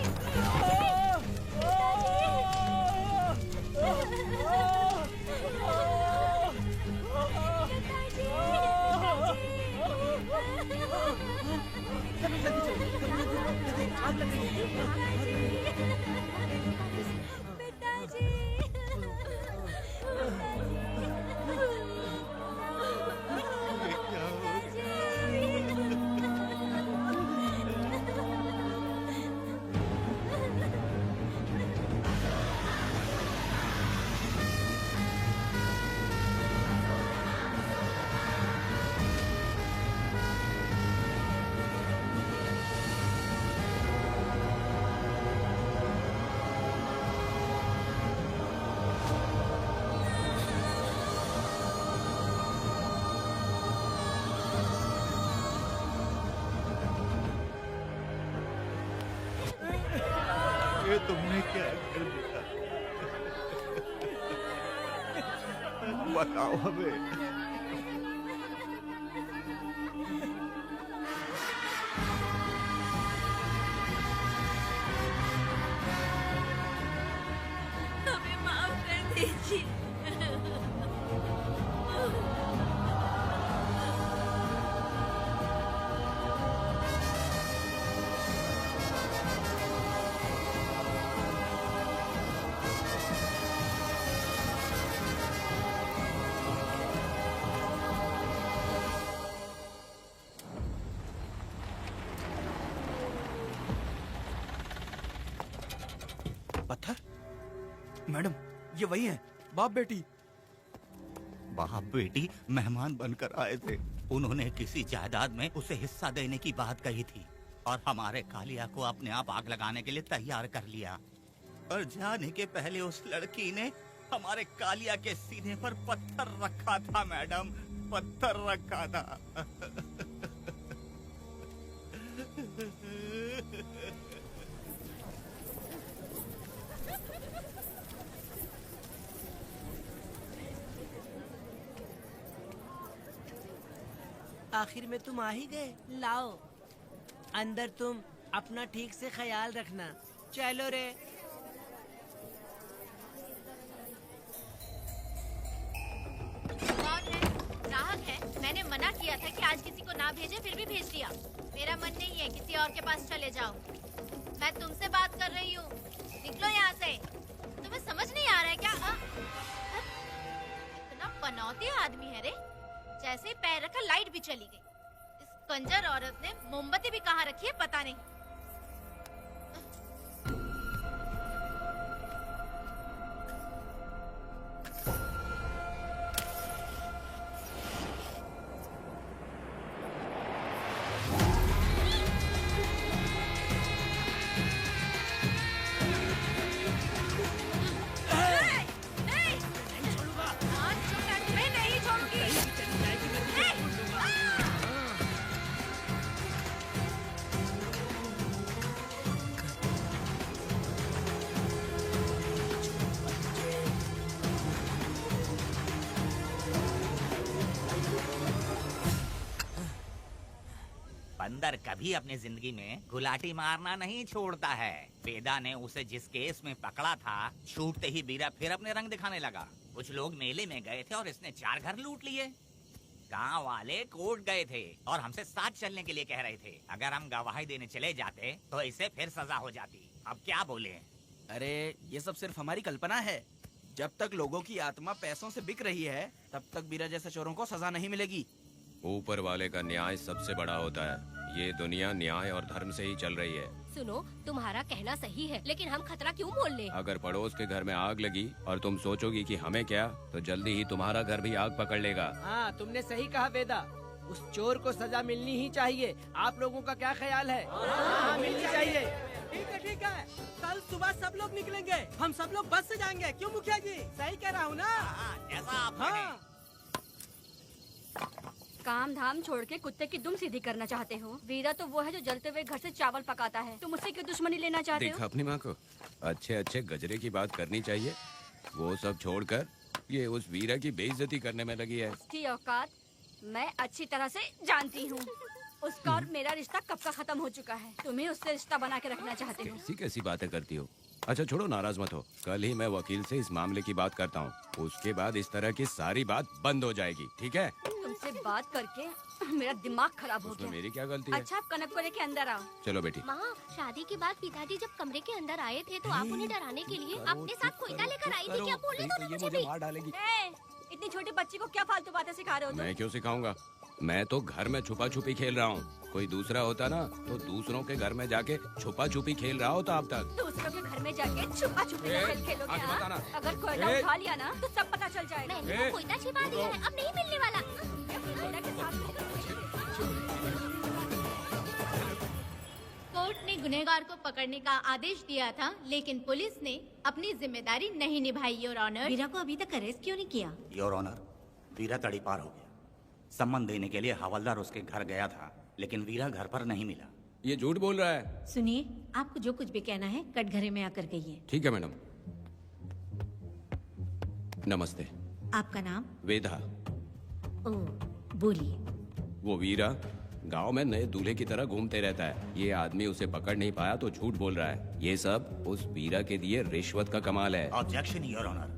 ये तुमने क्या कर दिया? बताओ हमें। हमें माफ कर दीजिए। पत्थर? मैडम, ये वही है, बाप बेटी। बाप बेटी मेहमान बनकर आए थे। उन्होंने किसी जायदाद में उसे हिस्सा देने की बात कही थी और हमारे कालिया को अपने आप आग लगाने के लिए तैयार कर लिया। और जाने के पहले उस लड़की ने हमारे कालिया के सीने पर पत्थर रखा था मैडम, पत्थर रखा था। आखिर में तुम आ ही गए। लाओ, अंदर तुम अपना ठीक से ख्याल रखना। चलो रे। कौन है? ग्राहक है। मैंने मना किया था कि आज किसी को ना भेजे, फिर भी भेज दिया। मेरा मन नहीं है, किसी और के पास चले जाओ। मैं तुमसे बात कर रही हूँ, निकलो यहाँ से। तुम्हें समझ नहीं आ रहा है क्या? इतना पनौती आदमी है रे। जैसे ही पैर रखा लाइट भी चली गई। इस कंजर औरत ने मोमबत्ती भी कहाँ रखी है पता नहीं। बंदर कभी अपनी जिंदगी में गुलाटी मारना नहीं छोड़ता है। वेदा ने उसे जिस केस में पकड़ा था, छूटते ही बीरा फिर अपने रंग दिखाने लगा। कुछ लोग मेले में गए थे और इसने 4 घर लूट लिए। गांव वाले कोर्ट गए थे और हमसे साथ चलने के लिए कह रहे थे। अगर हम गवाही देने चले जाते तो इसे फिर सजा हो जाती। अब क्या बोले? अरे ये सब सिर्फ हमारी कल्पना है। जब तक लोगों की आत्मा पैसों से बिक रही है तब तक वीरा जैसे चोरों को सजा नहीं मिलेगी। ऊपर वाले का न्याय सबसे बड़ा होता है। ये दुनिया न्याय और धर्म से ही चल रही है। सुनो, तुम्हारा कहना सही है, लेकिन हम खतरा क्यों मोल लें? अगर पड़ोस के घर में आग लगी और तुम सोचोगी कि हमें क्या, तो जल्दी ही तुम्हारा घर भी आग पकड़ लेगा। हाँ, तुमने सही कहा वेदा। उस चोर को सजा मिलनी ही चाहिए। आप लोगों का क्या ख्याल है? हाँ, मिलनी चाहिए। ठीक है। कल सुबह सब लोग निकलेंगे। हम सब लोग बस से जाएंगे। क्यों मुखिया जी? सही कह रहा हूँ ना? ऐसा आप हाँ। काम धाम छोड़ के कुत्ते की दुम सीधी करना चाहते हो? वीरा तो वो है जो जलते हुए घर से चावल पकाता है। तुम उससे क्यों दुश्मनी लेना चाहते देखा हो? अपनी माँ को, अच्छे अच्छे गजरे की बात करनी चाहिए। वो सब छोड़कर ये उस वीरा की बेइज्जती करने में लगी है। उसकी औकात मैं अच्छी तरह से जानती हूँ। उसका और मेरा रिश्ता कब का खत्म हो चुका है। तुम्हें उससे रिश्ता बना के रखना चाहते हो। कैसी कैसी बातें करती हो। अच्छा छोड़ो, नाराज मत हो। कल ही मैं वकील से इस मामले की बात करता हूँ। उसके बाद इस तरह की सारी बात बंद हो जाएगी, ठीक है? तुमसे बात करके मेरा दिमाग खराब हो उसमें गया। मेरी क्या गलती है? अच्छा, आप कनक को लेके अंदर आओ। चलो बेटी। माँ, शादी के बाद पिताजी जब कमरे के अंदर आए थे तो आप उन्हें डराने के लिए अपने साथ कोयता लेकर आई थी। क्या बोले तो ना मुझे भी? मार डालेगी। इतनी छोटी बच्ची को क्या फालतू बातें सिखा रहे हो तुम? मैं क्यों सिखाऊंगा? मैं तो घर में छुपा छुपी खेल रहा हूँ। कोई दूसरा होता ना तो दूसरों के घर में जाके छुपा छुपी खेल रहा होता अब तक। दूसरों के घर में जाके छुपा छुपी खेल खेलोगे? आगे हाँ? बताना। अगर कोयला उठा लिया ना तो सब पता चल जाएगा। मैंने वो कोयता छिपा दिया है, अब नहीं मिलने वाला। कोयला के साथ कोर्ट ने गुनहगार को पकड़ने का आदेश दिया था, लेकिन पुलिस ने अपनी जिम्मेदारी नहीं निभाई। योर ऑनर, वीरा को अभी तक अरेस्ट क्यों नहीं किया? योर ऑनर, वीरा तड़ीपार हो गया। सम्मान देने के लिए हवलदार उसके घर गया था, लेकिन वीरा घर पर नहीं मिला। ये झूठ बोल रहा है। सुनिए, आपको जो कुछ भी कहना है कटघरे में आकर कहिए। ठीक है मैडम। नमस्ते। आपका नाम? वेदा। ओ, बोलिए। वो वीरा गांव में नए दूल्हे की तरह घूमते रहता है। ये आदमी उसे पकड़ नहीं पाया तो झूठ बोल रहा है। ये सब उस वीरा के दिए रिश्वत का कमाल है। Objection your honour.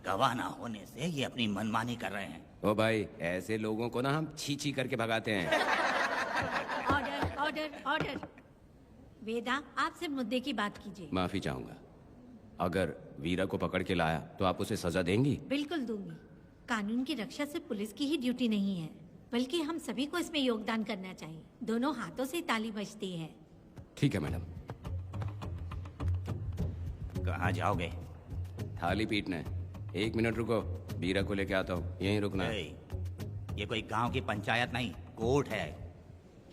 गवाह ना होने से ये अपनी मनमानी कर रहे हैं। ओ भाई, ऐसे लोगों को ना हम छी छी करके भगाते हैं। Order, order, order. वेदा, आपसे मुद्दे की बात कीजिए। माफी चाहूंगा। अगर वीरा को पकड़ के लाया तो आप उसे सजा देंगी? बिल्कुल दूंगी। कानून की रक्षा सिर्फ पुलिस की ही ड्यूटी नहीं है, बल्कि हम सभी को इसमें योगदान करना चाहिए। दोनों हाथों से ताली बजती है। ठीक है मैडम। कहाँ जाओगे? थाली पीटने। 1 मिनट रुको, वीरा को लेके आता हूँ। यहीं रुकना है। ये कोई गांव की पंचायत नहीं, कोर्ट है।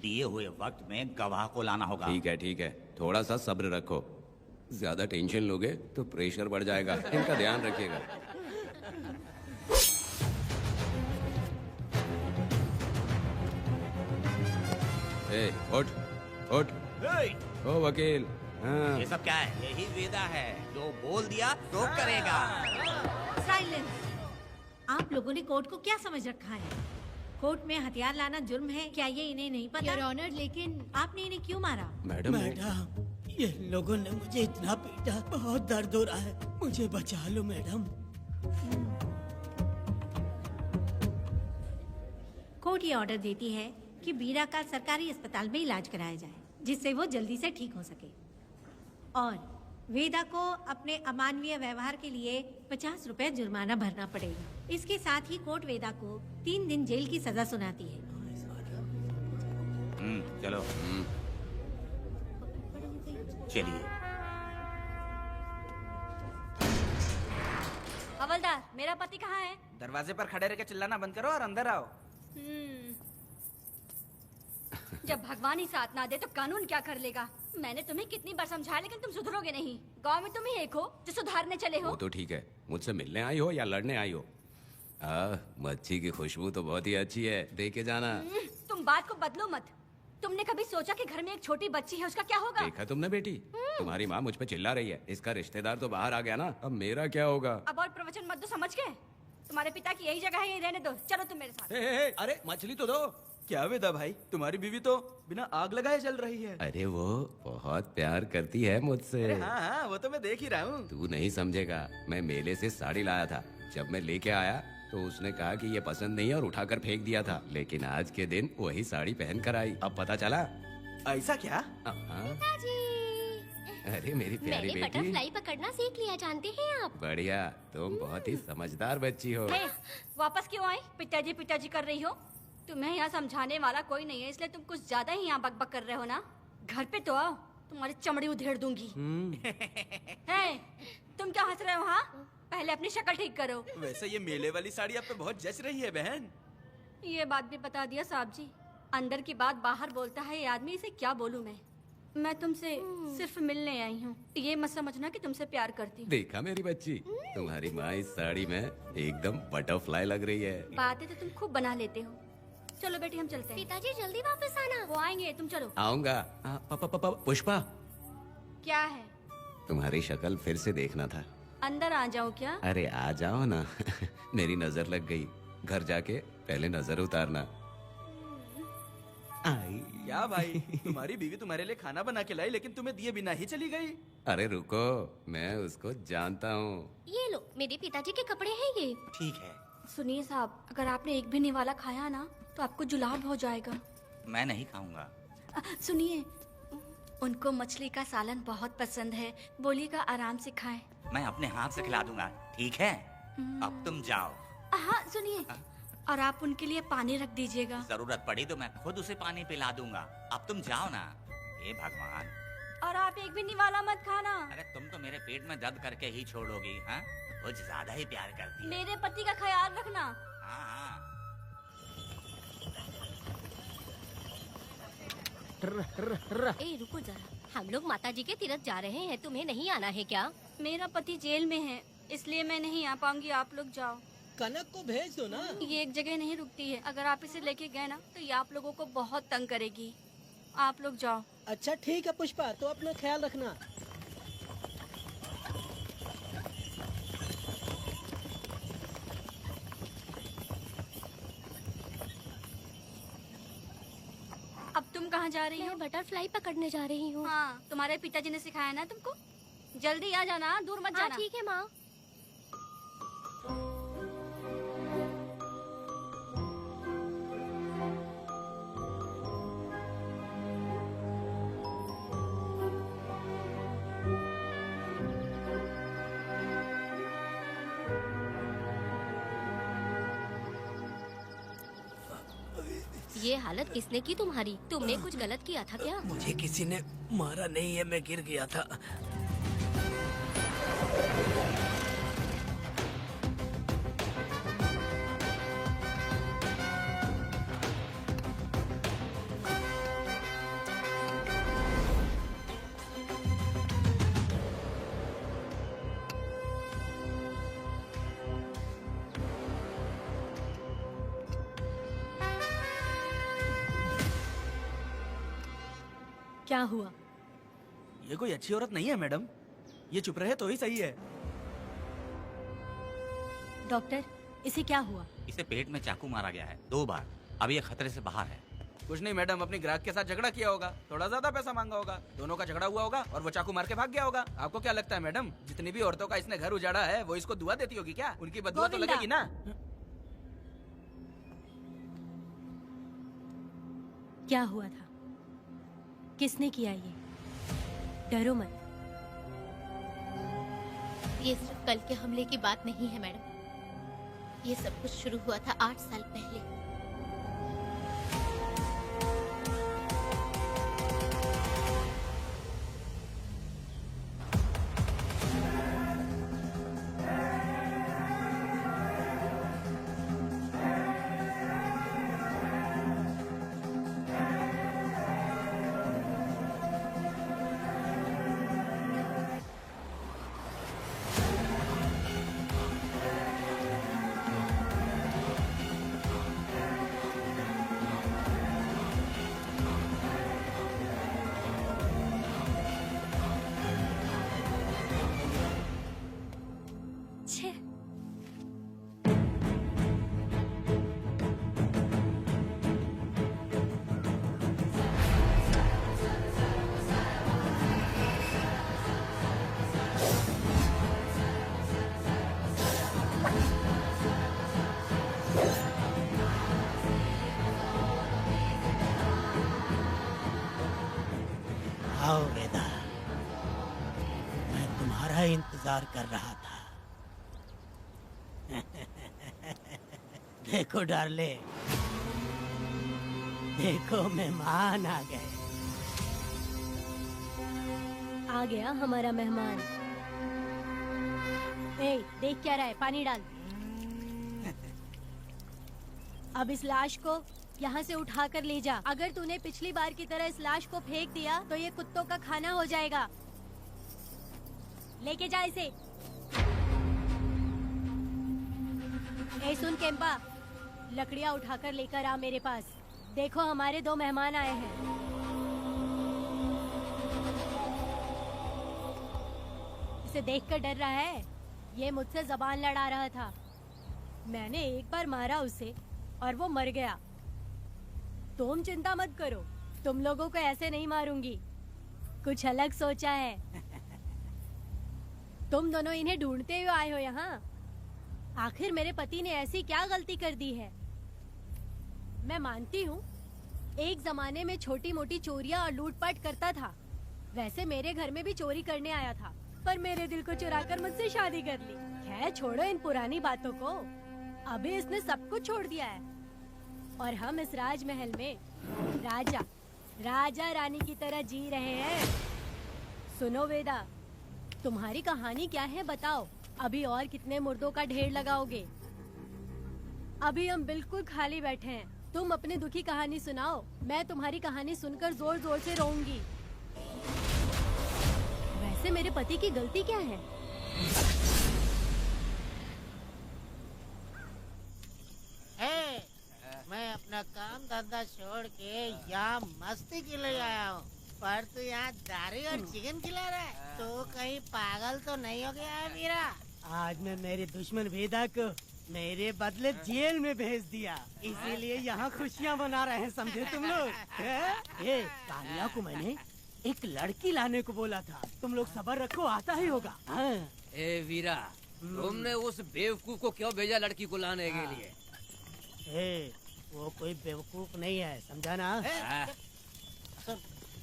दिए हुए वक्त में गवाह को लाना होगा। ठीक है ठीक है, थोड़ा सा सब्र रखो। ज्यादा टेंशन लोगे तो प्रेशर बढ़ जाएगा। इनका ध्यान रखिएगा। उठ उठ। ओ वकील। हाँ। ये सब क्या है? यही वेदा है, जो बोल दिया तो करेगा। साइलेंस। आप लोगों ने कोर्ट को क्या समझ रखा है? कोर्ट में हथियार लाना जुर्म है, क्या ये इन्हें नहीं पता? योर ऑनर, लेकिन आपने इन्हें क्यों मारा? मैडम, ये लोगों ने मुझे इतना पीटा, बहुत दर्द हो रहा है। मुझे बचा लो मैडम। कोर्ट ये ऑर्डर देती है कि वीरा का सरकारी अस्पताल में इलाज कराया जाए, जिससे वो जल्दी से ठीक हो सके। और वेदा को अपने अमानवीय व्यवहार के लिए 50 रुपए जुर्माना भरना पड़ेगा। इसके साथ ही कोर्ट वेदा को 3 दिन जेल की सजा सुनाती है। चलो। चलिए। हवलदार, मेरा पति कहाँ है? दरवाजे पर खड़े रह के चिल्लाना बंद करो और अंदर आओ। जब भगवान ही साथ ना दे तो कानून क्या कर लेगा? मैंने तुम्हें कितनी बार समझाया, लेकिन तुम सुधरोगे नहीं। गांव में तुम ही एक हो जो सुधारने चले हो। वो तो ठीक है, मुझसे मिलने आई हो या लड़ने आई हो? मच्छी की खुशबू तो बहुत ही अच्छी है, दे के जाना। तुम बात को बदलो मत। तुमने कभी सोचा कि घर में एक छोटी बच्ची है, उसका क्या होगा? देखा तुमने बेटी, तुम्हारी माँ मुझ पे चिल्ला रही है। इसका रिश्तेदार तो बाहर आ गया ना, अब मेरा क्या होगा? अब और प्रवचन मत दो, समझ गए? तुम्हारे पिता की यही जगह है, यही रहने दो। चलो तुम मेरे साथ। अरे मछली तो दो। क्या वेदा भाई, तुम्हारी बीवी तो बिना आग लगाए जल रही है। अरे वो बहुत प्यार करती है मुझसे। अरे हाँ, वो तो मैं देख ही रहा हूँ। तू नहीं समझेगा, मैं मेले से साड़ी लाया था। जब मैं लेके आया तो उसने कहा कि ये पसंद नहीं है और उठाकर फेंक दिया था। लेकिन आज के दिन वही साड़ी पहन कर आई। अब पता चला। ऐसा क्या? पिताजी, अरे मेरी प्यारी मैंने बेटी, बटरफ्लाई पकड़ना सीख लिया, जानते हैं आप। बढ़िया, तुम बहुत ही समझदार बच्ची हो। हे, वापस क्यों आई? पिताजी पिताजी कर रही हो? तुम्हें यहाँ समझाने वाला कोई नहीं है, इसलिए तुम कुछ ज्यादा ही यहाँ बकबक कर रहे हो ना। घर पे तो आओ, तुम्हारी चमड़ी उधेड़ दूंगी। हे, तुम क्या हंस रहे हो? हाँ, पहले अपनी शक्ल ठीक करो। वैसे ये मेले वाली साड़ी आप पे बहुत जच रही है बहन। ये बात भी बता दिया साहब जी, अंदर की बात बाहर बोलता है ये आदमी, इसे क्या बोलूं मैं तुमसे सिर्फ मिलने आई हूँ, ये मत समझना कि तुमसे प्यार करती हूँ। देखा मेरी बच्ची, तुम्हारी माँ इस साड़ी में एकदम बटरफ्लाई लग रही है। बातें तो तुम खूब बना लेते हो। चलो बेटी हम चलते हैं। पिताजी जल्दी वापस आना। वो आएंगे, तुम चलो। आऊंगा। पुष्पा, क्या है? तुम्हारी शक्ल फिर से देखना था। अंदर आ जाऊँ क्या? अरे आ जाओ ना। मेरी नजर लग गई, घर जाके पहले नजर उतारना। आई। क्या भाई, तुम्हारी बीवी तुम्हारे लिए खाना बना के लाई लेकिन तुम्हें दिए बिना ही चली गई। अरे रुको, मैं उसको जानता हूँ। ये लो, मेरे पिताजी के कपड़े हैं ये। ठीक है। सुनिए साहब, अगर आपने एक भी निवाला खाया ना तो आपको जुलाब हो जाएगा। मैं नहीं खाऊंगा। सुनिए, उनको मछली का सालन बहुत पसंद है, बोलिएगा आराम से खाएं। मैं अपने हाथ से खिला दूंगा, ठीक है? अब तुम जाओ। हाँ सुनिए, और आप उनके लिए पानी रख दीजिएगा। जरूरत पड़ी तो मैं खुद उसे पानी पिला दूंगा। अब तुम जाओ ना। हे भगवान। और आप एक भी निवाला मत खाना। अरे तुम तो मेरे पेट में दर्द करके ही छोड़ोगी, हाँ? कुछ ज्यादा ही प्यार करती है। मेरे पति का ख्याल रखना। हाँ हाँ। ए रुको जरा, हम लोग माताजी के तीरथ जा रहे हैं, तुम्हें नहीं आना है क्या? मेरा पति जेल में है, इसलिए मैं नहीं आ पाऊंगी, आप लोग जाओ। कनक को भेज दो ना। ये एक जगह नहीं रुकती है, अगर आप इसे लेके गए ना तो ये आप लोगों को बहुत तंग करेगी। आप लोग जाओ। अच्छा ठीक है पुष्पा, तो अपना ख्याल रखना। अब तुम कहाँ जा रही हो? मैं बटरफ्लाई पकड़ने जा रही हूँ। हाँ, तुम्हारे पिताजी ने सिखाया ना तुमको। जल्दी आ जाना, दूर मत जाना। ठीक है माँ। ये हालत किसने की तुम्हारी? तुमने कुछ गलत किया था क्या? मुझे किसी ने मारा नहीं है, मैं गिर गया था। क्या हुआ? ये कोई अच्छी औरत नहीं है मैडम, ये चुप रहे तो ही सही है। डॉक्टर, इसे क्या हुआ? इसे पेट में चाकू मारा गया है 2 बार। अब ये खतरे से बाहर है। कुछ नहीं मैडम, अपने ग्राहक के साथ झगड़ा किया होगा, थोड़ा ज्यादा पैसा मांगा होगा, दोनों का झगड़ा हुआ होगा और वो चाकू मार के भाग गया होगा। आपको क्या लगता है मैडम, जितनी भी औरतों का इसने घर उजाड़ा है वो इसको दुआ देती होगी क्या? उनकी बदुआ तो लगेगी ना। क्या हुआ था? किसने किया ये? डरो मत। ये सिर्फ कल के हमले की बात नहीं है मैडम, ये सब कुछ शुरू हुआ था 8 साल पहले। आओ वेदा, का इंतजार कर रहा था। देखो डार्ले, देखो मेहमान आ गए। आ गया हमारा मेहमान। ए, देख क्या रहा है, पानी डाल। अब इस लाश को यहाँ से उठाकर ले जा। अगर तूने पिछली बार की तरह इस लाश को फेंक दिया तो ये कुत्तों का खाना हो जाएगा। लेके जा इसे। ए सुन केम्पा, लकड़ियाँ उठाकर लेकर आ मेरे पास। देखो हमारे 2 मेहमान आए हैं। इसे देखकर डर रहा है? ये मुझसे जबान लड़ा रहा था। मैंने एक बार मारा उसे और वो मर गया। तुम चिंता मत करो, तुम लोगों को ऐसे नहीं मारूंगी। कुछ अलग सोचा है। तुम दोनों इन्हें ढूंढते हुए आए हो यहाँ। आखिर मेरे पति ने ऐसी क्या गलती कर दी है? मैं मानती हूँ एक जमाने में छोटी मोटी चोरियाँ और लूटपाट करता था। वैसे मेरे घर में भी चोरी करने आया था, पर मेरे दिल को चुराकर मुझसे शादी कर ली। खैर छोड़ो इन पुरानी बातों को। अभी इसने सब कुछ छोड़ दिया है और हम इस राजमहल में राजा रानी की तरह जी रहे हैं। सुनो वेदा, तुम्हारी कहानी क्या है बताओ। अभी और कितने मुर्दों का ढेर लगाओगे? अभी हम बिल्कुल खाली बैठे हैं। तुम अपनी दुखी कहानी सुनाओ। मैं तुम्हारी कहानी सुनकर जोर जोर से रोऊंगी। वैसे मेरे पति की गलती क्या है? मैं अपना काम धंधा छोड़ के यहाँ मस्ती के लिए आया हूँ, पर तू यहाँ दारू और चिकन खिला रहा है। तो कहीं पागल तो नहीं हो गया है वीरा? आज मैं मेरे दुश्मन वेदा को मेरे बदले जेल में भेज दिया, इसीलिए यहाँ खुशियाँ मना रहे हैं, समझे तुम लोग? ए, कालिया को मैंने एक लड़की लाने को बोला था। तुम लोग सब्र रखो, आता ही होगा। ए वीरा, तुमने उस बेवकूफ को क्यों भेजा लड़की को लाने के लिए? ए, वो कोई बेवकूफ नहीं है, समझा ना?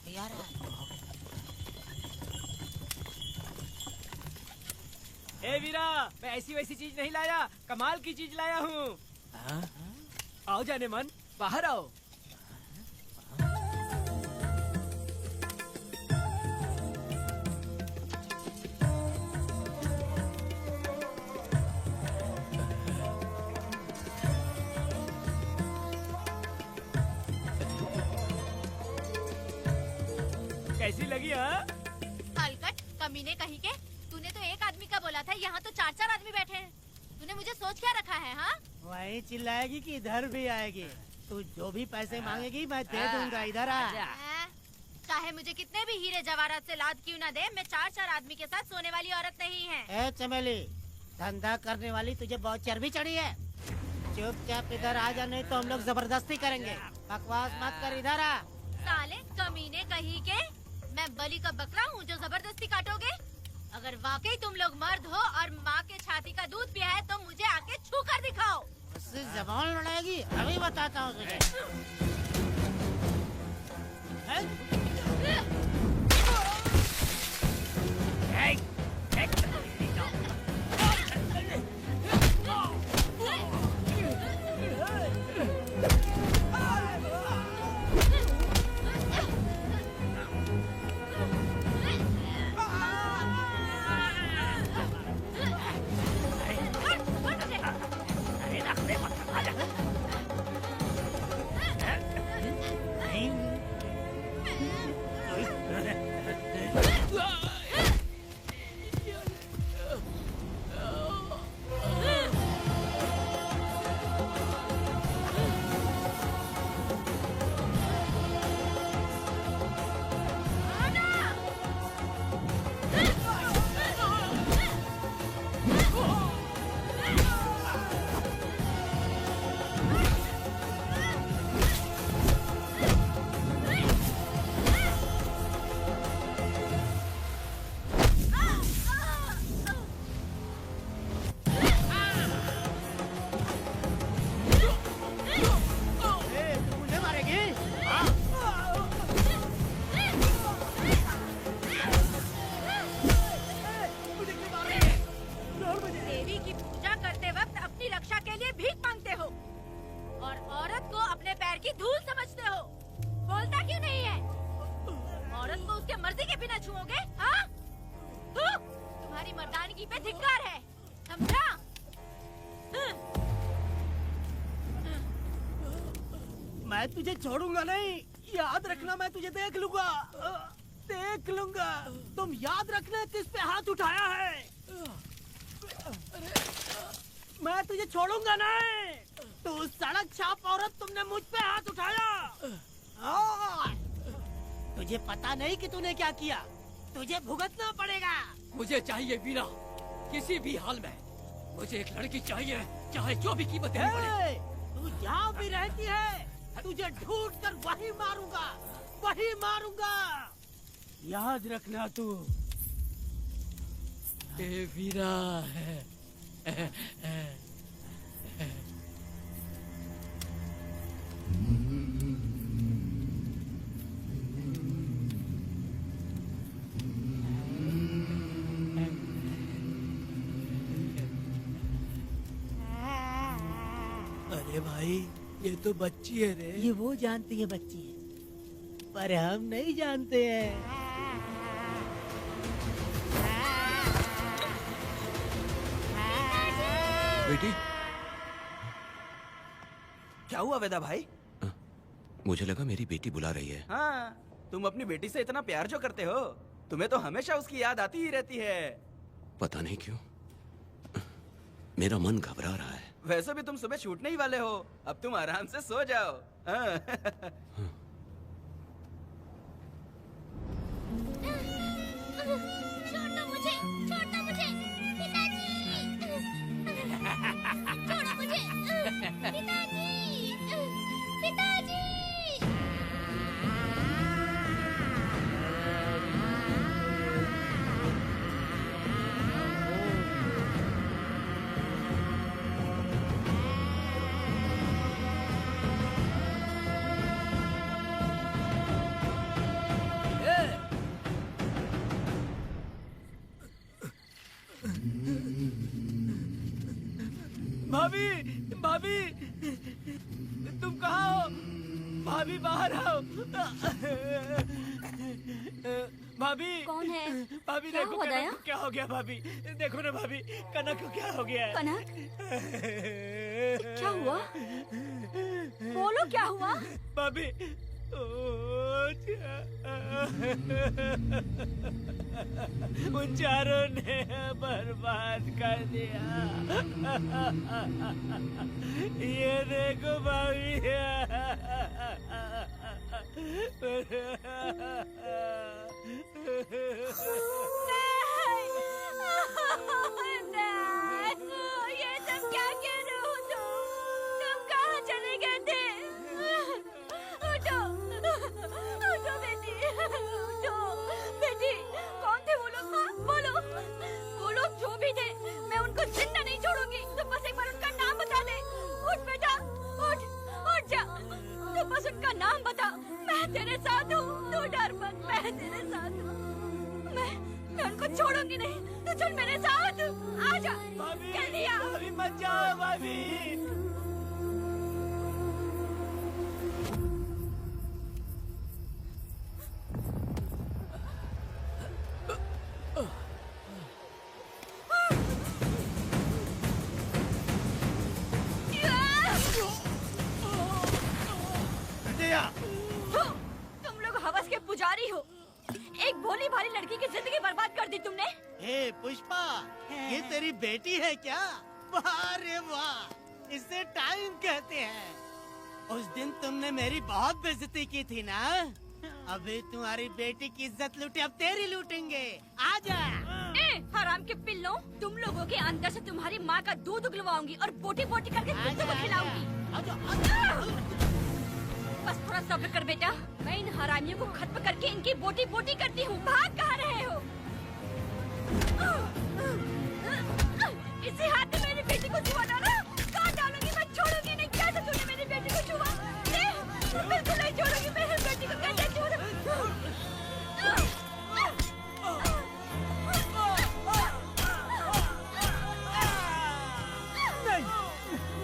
यार ए वीरा, मैं ऐसी वैसी चीज नहीं लाया, कमाल की चीज लाया हूँ। आओ जाने मन, बाहर आओ। कैसी लगी? हाँ अलकट कमीने कहीं के। तूने तो एक आदमी का बोला था, यहाँ तो 4-4 आदमी बैठे हैं। तूने मुझे सोच क्या रखा है? हाँ वही चिल्लाएगी कि इधर भी आएगी? तू जो भी पैसे मांगेगी मैं दे दूंगा, इधर आ। चाहे मुझे कितने भी हीरे जवाहरात से लाद क्यों ना दे, मैं 4-4 आदमी के साथ सोने वाली औरत नहीं है। ए चमेली, धंधा करने वाली तुझे बहुत चर्बी चढ़ी है। चुपचाप इधर आ जा, नहीं तो हम लोग जबरदस्ती करेंगे। बकवास मत कर, इधर आ। साले कमीने कहीं के, मैं बलि का बकरा हूँ जो जबरदस्ती काटोगे? अगर वाकई तुम लोग मर्द हो और माँ के छाती का दूध पिया है तो मुझे आके छू कर दिखाओ। उससे जबान लड़ाएगी, अभी बताता हूँ तुझे। बोलता क्यों नहीं है? औरत को उसके मर्जी के बिना छुओगे? हाँ? तुम्हारी मर्दानगी पे धिक्कार है, समझा? मैं तुझे छोड़ूंगा नहीं, याद रखना। मैं तुझे देख लूंगा, देख लूंगा। तुम याद रखना किस पे हाथ उठाया है। मैं तुझे छोड़ूंगा नहीं। तू सड़क छाप औरत, तुमने मुझ पे हाथ उठाया। तुझे पता नहीं कि तूने क्या किया। तुझे भुगतना पड़ेगा। मुझे चाहिए वीरा, किसी भी हाल में मुझे एक लड़की चाहिए, चाहे जो भी कीमत देनी पड़े। तू जहाँ भी रहती है, तुझे ढूंढ कर वही मारूंगा, वही मारूंगा। याद रखना तू। ए वीरा है। अरे भाई, ये तो बच्ची है रे। ये वो जानती है बच्ची है, पर हम नहीं जानते हैं। बेटी, क्या हुआ वेदा भाई? मुझे लगा मेरी बेटी बुला रही है। हाँ, तुम अपनी बेटी से इतना प्यार जो करते हो, तुम्हें तो हमेशा उसकी याद आती ही रहती है। पता नहीं क्यों मेरा मन घबरा रहा है। वैसे भी तुम सुबह छूटने ही वाले हो, अब तुम आराम से सो जाओ। हाँ। छोड़ो मुझे, छोड़ो मुझे, पिताजी। छोड़ो मुझे, पिताजी, पिताजी। भाभी, भाभी, तुम कहाँ हो? भाभी बाहर आओ। भाभी। कौन है? भाभी क्या देखो हुआ कनक दया? को क्या हो गया। भाभी देखो ना, भाभी कनक को क्या हो गया है। कनक? क्या हुआ? बोलो क्या हुआ? भाभी, उन चारों ने बर्बाद कर दिया। ये देखो भाभी। ये सब क्या कह रहे हो तुम कहाँ चले गए थे? उठो, उठो बेटी, उठो बेटी। कौन थे वो लोग? हाँ, बोलो, वो लोग जो भी थे, मैं उनको जिंदा नहीं छोड़ूंगी। तुम बस एक बार उनका नाम बता दे। उठ बेटा, उठ, उठ जा। तुम बस उनका नाम बता, मैं तेरे साथ हूँ। तू डर मत, मैं तेरे साथ हूँ। मैं उनको छोड़ूंगी नहीं। तू चल मेरे साथ, आजा जल्दी आ। भाभी मत जाओ भाभी। तुम लोग हवस के पुजारी हो। एक भोली भाली लड़की की जिंदगी बर्बाद कर दी तुमने। हे पुष्पा, ये तेरी बेटी है क्या? वाह रे वाह, इसे टाइम कहते हैं। उस दिन तुमने मेरी बहुत बेइज्जती की थी ना। अभी तुम्हारी बेटी की इज्जत लूटे, अब तेरी लूटेंगे। आजा। हराम के पिल्लों, तुम लोगों के अंदर से तुम्हारी माँ का दूध उगलवाऊंगी और बोटी बोटी करके तुमको खिलाऊंगी। बस थोड़ा सब्र कर बेटा, मैं इन हरामियों को खत्म करके इनकी बोटी बोटी करती हूँ। भाग कहाँ रहे हो? इसी हाथ में मेरी बेटी को छुआ डाला, काट डालूंगी, मैं छोड़ूंगी नहीं। कैसे तूने मेरी बेटी को छुआ? बिल्कुल नहीं छोड़ूंगी मेरी बेटी को। कैसे छोड़?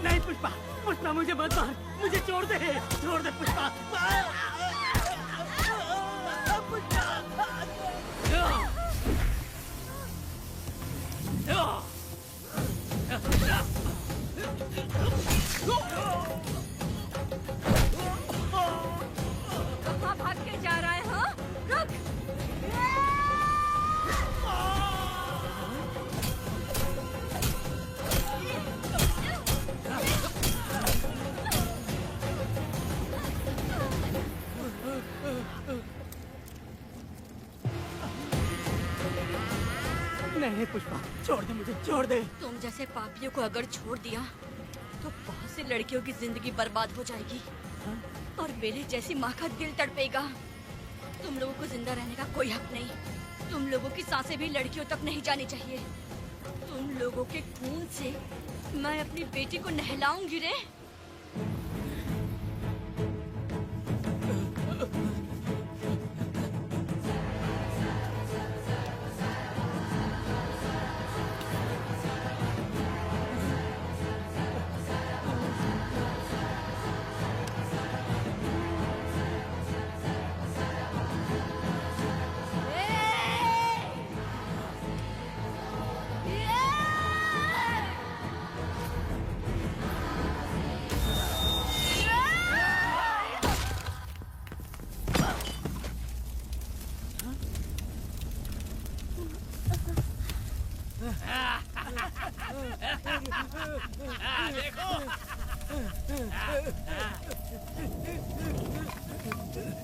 नहीं पुष्पा, पुष्पा मुझे मत मार, मुझे छोड़ दे पुष्पा। नहीं पुष्पा, छोड़ दे मुझे, छोड़ दे। तुम जैसे पापियों को अगर छोड़ दिया तो बहुत सी लड़कियों की जिंदगी बर्बाद हो जाएगी और मेरे जैसी माँ का दिल तड़पेगा। तुम लोगों को जिंदा रहने का कोई हक नहीं। तुम लोगों की सांसें भी लड़कियों तक नहीं जानी चाहिए। तुम लोगों के खून से मैं अपनी बेटी को नहलाऊंगी रे।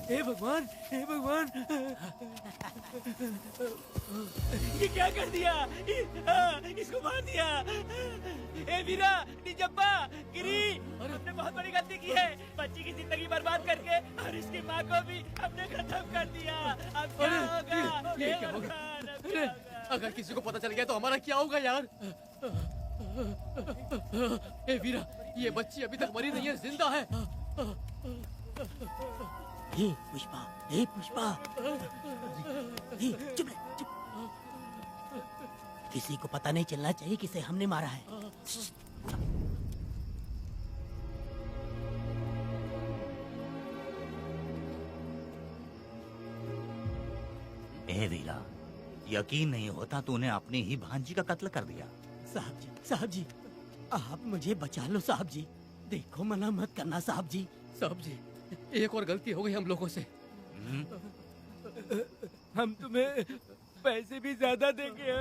हे भगवान, हे भगवान, ये क्या कर दिया? इसको मार दिया। ए वीरा, निजब्बा, गिरी, हमने बहुत बड़ी गलती की है। बच्ची की जिंदगी बर्बाद करके और इसकी माँ को भी हमने खत्म कर दिया। अब क्या होगा? ये क्या होगा? अरे, अगर किसी को पता चल गया तो हमारा क्या होगा यार? ए वीरा, ये बच्ची अभी तक मरी नहीं है, जिंदा है। हे पुष्पा, हे पुष्पा, हे चुप रह, चुप। किसी को पता नहीं चलना चाहिए किसे हमने मारा है। ए वीरा, यकीन नहीं होता तूने अपनी ही भांजी का कत्ल कर दिया। साहब जी, आप मुझे बचा लो साहब जी। देखो मना मत करना साहब जी। साहब जी, एक और गलती हो गई हम लोगों से। हम तुम्हें पैसे भी ज्यादा देंगे।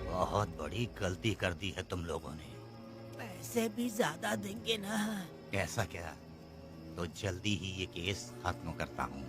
बहुत बड़ी गलती कर दी है तुम लोगों ने। पैसे भी ज्यादा देंगे ना? ऐसा क्या? तो जल्दी ही ये केस खत्म करता हूँ।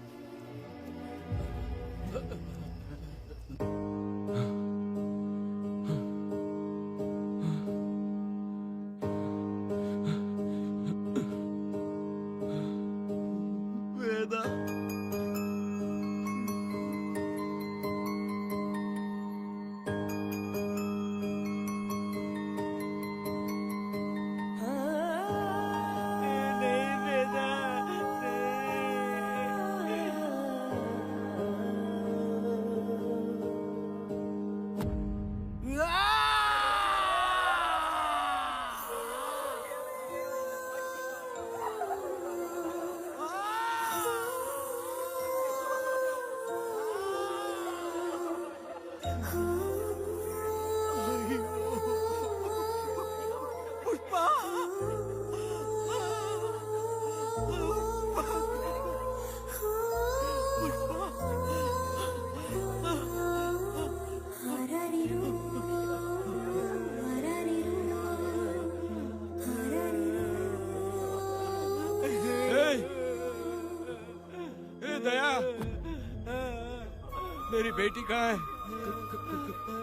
मेरी बेटी कहाँ है?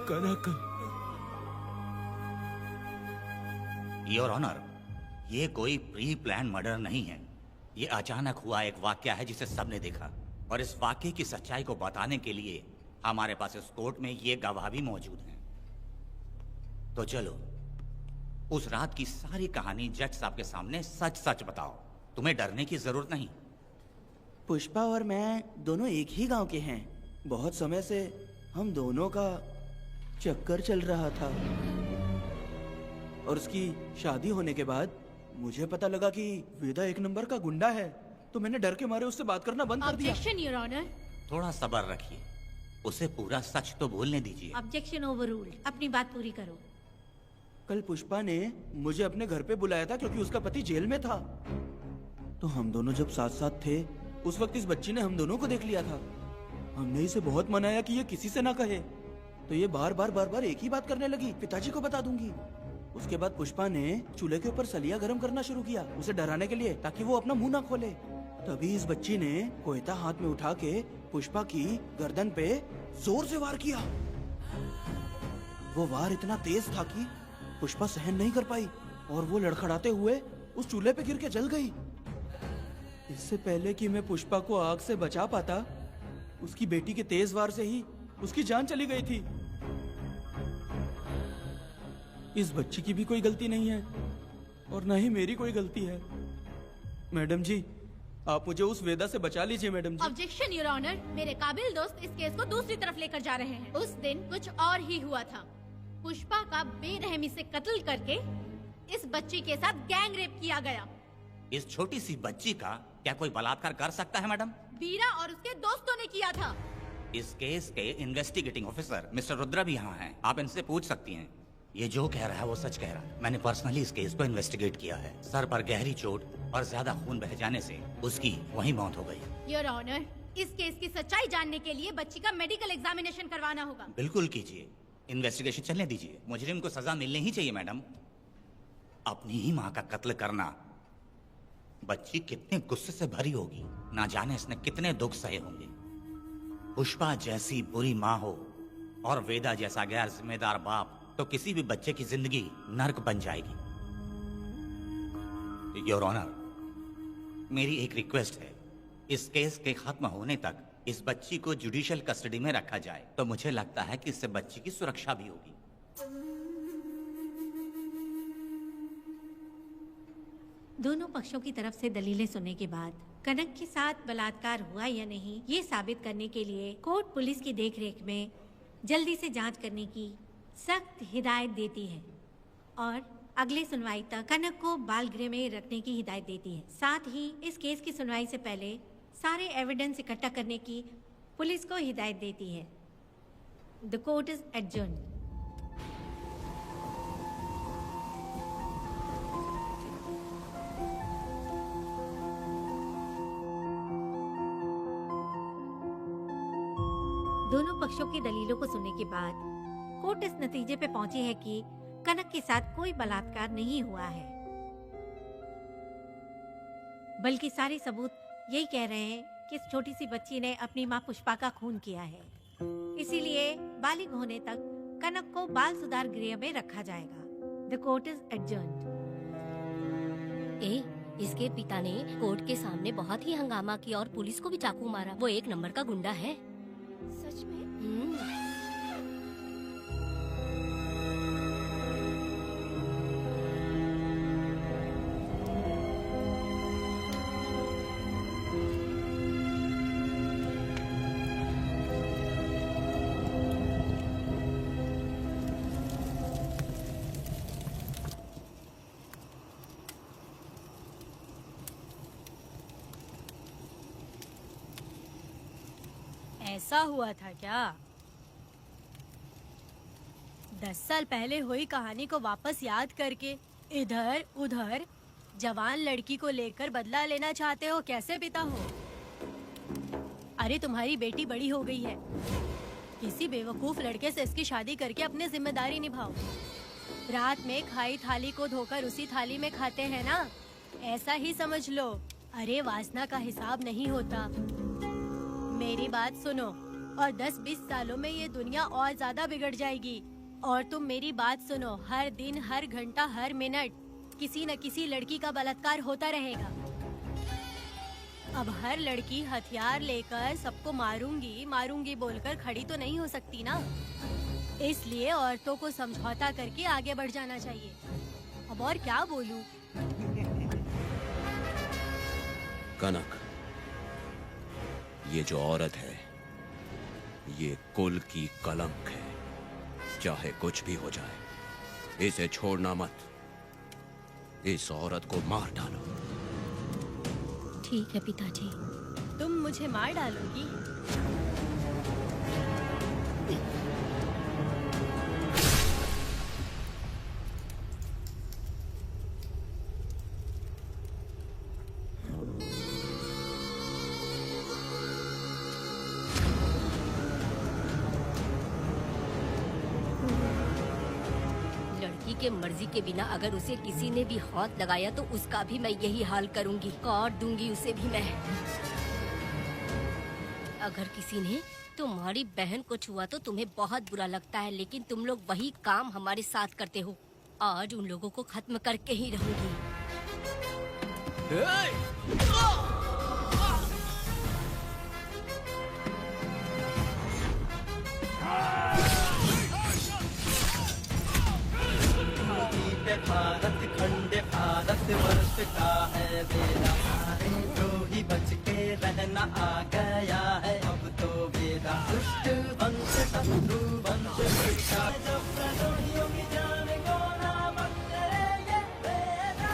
कनक। योर ऑनर, ये कोई प्री प्लान मर्डर नहीं है। ये अचानक हुआ एक वाकया है जिसे सबने देखा, और इस वाकये की सच्चाई को बताने के लिए हमारे पास इस कोर्ट में ये गवाह भी मौजूद हैं। तो चलो उस रात की सारी कहानी जज साहब के सामने सच सच बताओ। तुम्हें डरने की जरूरत नहीं। पुष्पा और मैं दोनों एक ही गांव के हैं। बहुत समय से हम दोनों का चक्कर चल रहा था, और उसकी शादी होने के बाद मुझे पता लगा कि वेदा एक नंबर का गुंडा है, तो मैंने डर के मारे उससे बात करना बंद कर दिया। Objection your honour. थोड़ा सब्र रखिए, उसे पूरा सच तो बोलने दीजिए। Objection overruled. अपनी बात पूरी करो। कल पुष्पा ने मुझे अपने घर पे बुलाया था क्योंकि उसका पति जेल में था। तो हम दोनों जब साथ साथ थे उस वक्त इस बच्ची ने हम दोनों को देख लिया था। हमने इसे बहुत मनाया कि ये किसी से ना कहे, तो ये बार बार एक ही बात करने लगी, पिताजी को बता दूंगी। उसके बाद पुष्पा ने चूल्हे के ऊपर सलिया गर्म करना शुरू किया उसे डराने के लिए, ताकि वो अपना मुंह ना खोले। तभी इस बच्ची ने कोयता हाथ में उठा के पुष्पा की गर्दन पे जोर से वार किया। वो वार इतना तेज था कि पुष्पा सहन नहीं कर पाई और वो लड़खड़ाते हुए उस चूल्हे पे गिर के जल गई। इससे पहले कि मैं पुष्पा को आग से बचा पाता, उसकी बेटी के तेज वार से ही उसकी जान चली गई थी। इस बच्ची की भी कोई गलती नहीं है और न ही मेरी कोई गलती है। मैडम जी, आप मुझे उस वेदा से बचा लीजिए madam ji. Objection your honour, मेरे काबिल दोस्त इस केस को दूसरी तरफ लेकर जा रहे हैं। उस दिन कुछ और ही हुआ था। पुष्पा का बेरहमी से कत्ल करके इस बच्ची के साथ गैंग रेप किया गया। इस छोटी सी बच्ची का क्या कोई बलात्कार कर सकता है मैडम? वीरा और उसके दोस्तों ने किया था। इस केस के इन्वेस्टिगेटिंग ऑफिसर मिस्टर रुद्रा भी यहाँ हैं। आप इनसे पूछ सकती हैं। ये जो कह रहा है वो सच कह रहा है। मैंने पर्सनली इस केस को इन्वेस्टिगेट किया है। सर पर गहरी चोट और ज्यादा खून बह जाने से उसकी वहीं मौत हो गई। योर ऑनर, इस केस की सच्चाई जानने के लिए बच्ची का मेडिकल एग्जामिनेशन करवाना होगा। बिल्कुल कीजिए, इन्वेस्टिगेशन चलने दीजिए। मुजरिम को सजा मिलनी ही चाहिए मैडम। अपनी ही माँ का कत्ल करना, बच्ची कितने गुस्से से भरी होगी, ना जाने इसने कितने दुख सहे होंगे। पुष्पा जैसी बुरी माँ हो और वेदा जैसा गैर जिम्मेदार बाप, तो किसी भी बच्चे की जिंदगी नर्क बन जाएगी। योर ऑनर, मेरी एक रिक्वेस्ट है, इस केस के खत्म होने तक इस बच्ची को जुडिशियल कस्टडी में रखा जाए, तो मुझे लगता है कि इससे बच्ची की सुरक्षा भी होगी। दोनों पक्षों की तरफ से दलीलें सुनने के बाद कनक के साथ बलात्कार हुआ या नहीं, ये साबित करने के लिए कोर्ट पुलिस की देखरेख में जल्दी से जांच करने की सख्त हिदायत देती है और अगले सुनवाई तक कनक को बाल गृह में रखने की हिदायत देती है। साथ ही इस केस की सुनवाई से पहले सारे एविडेंस इकट्ठा करने की पुलिस को हिदायत देती है। The court is adjourned. दोनों पक्षों की दलीलों को सुनने के बाद कोर्ट इस नतीजे पे पहुंची है कि कनक के साथ कोई बलात्कार नहीं हुआ है, बल्कि सारे सबूत यही कह रहे हैं कि इस छोटी सी बच्ची ने अपनी मां पुष्पा का खून किया है। इसीलिए बालिग होने तक कनक को बाल सुधार गृह में रखा जाएगा। The court is adjourned. इसके पिता ने कोर्ट के सामने बहुत ही हंगामा किया और पुलिस को भी चाकू मारा। वो एक नंबर का गुंडा है। सच में? ऐसा हुआ था क्या? 10 साल पहले हुई कहानी को वापस याद करके इधर उधर जवान लड़की को लेकर बदला लेना चाहते हो? कैसे पिता हो? अरे तुम्हारी बेटी बड़ी हो गई है, किसी बेवकूफ लड़के से इसकी शादी करके अपनी जिम्मेदारी निभाओ। रात में खाई थाली को धोकर उसी थाली में खाते हैं ना, ऐसा ही समझ लो। अरे वासना का हिसाब नहीं होता। मेरी बात सुनो, और 10-20 सालों में ये दुनिया और ज्यादा बिगड़ जाएगी। और तुम मेरी बात सुनो, हर दिन, हर घंटा, हर मिनट किसी न किसी लड़की का बलात्कार होता रहेगा। अब हर लड़की हथियार लेकर सबको मारूंगी मारूंगी बोलकर खड़ी तो नहीं हो सकती ना। इसलिए औरतों को समझौता करके आगे बढ़ जाना चाहिए। अब और क्या बोलूं? कनक, ये जो औरत है, ये कुल की कलंक है। चाहे कुछ भी हो जाए, इसे छोड़ना मत। इस औरत को मार डालो। ठीक है पिताजी। तुम मुझे मार डालोगी? के मर्जी के बिना अगर उसे किसी ने भी हाथ लगाया तो उसका भी मैं यही हाल करूंगी, काट दूंगी उसे भी मैं। अगर किसी ने तुम्हारी बहन को छुआ तो तुम्हें बहुत बुरा लगता है, लेकिन तुम लोग वही काम हमारे साथ करते हो। आज उन लोगों को खत्म करके ही रहूंगी। भारत खंड भारत वर्ष का है बेड़ा, सारे द्रोही बच के रहना आ गया है अब तो बेड़ा। दुष्ट वंश शत्रु वंश मिटा, जब द्रोहियों की जान को ना बख्शे ये बेड़ा।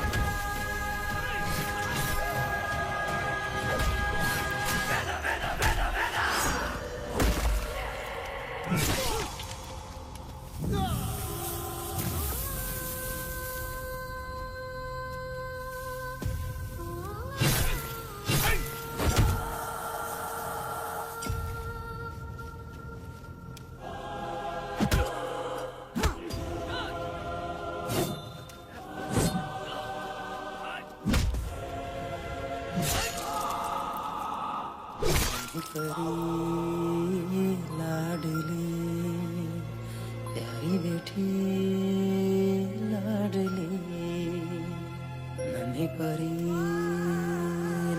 बेड़ा, बेड़ा, बेड़ा, बेड़ा। परी लाडली प्यारी बेटी लाडली, नन्ही परी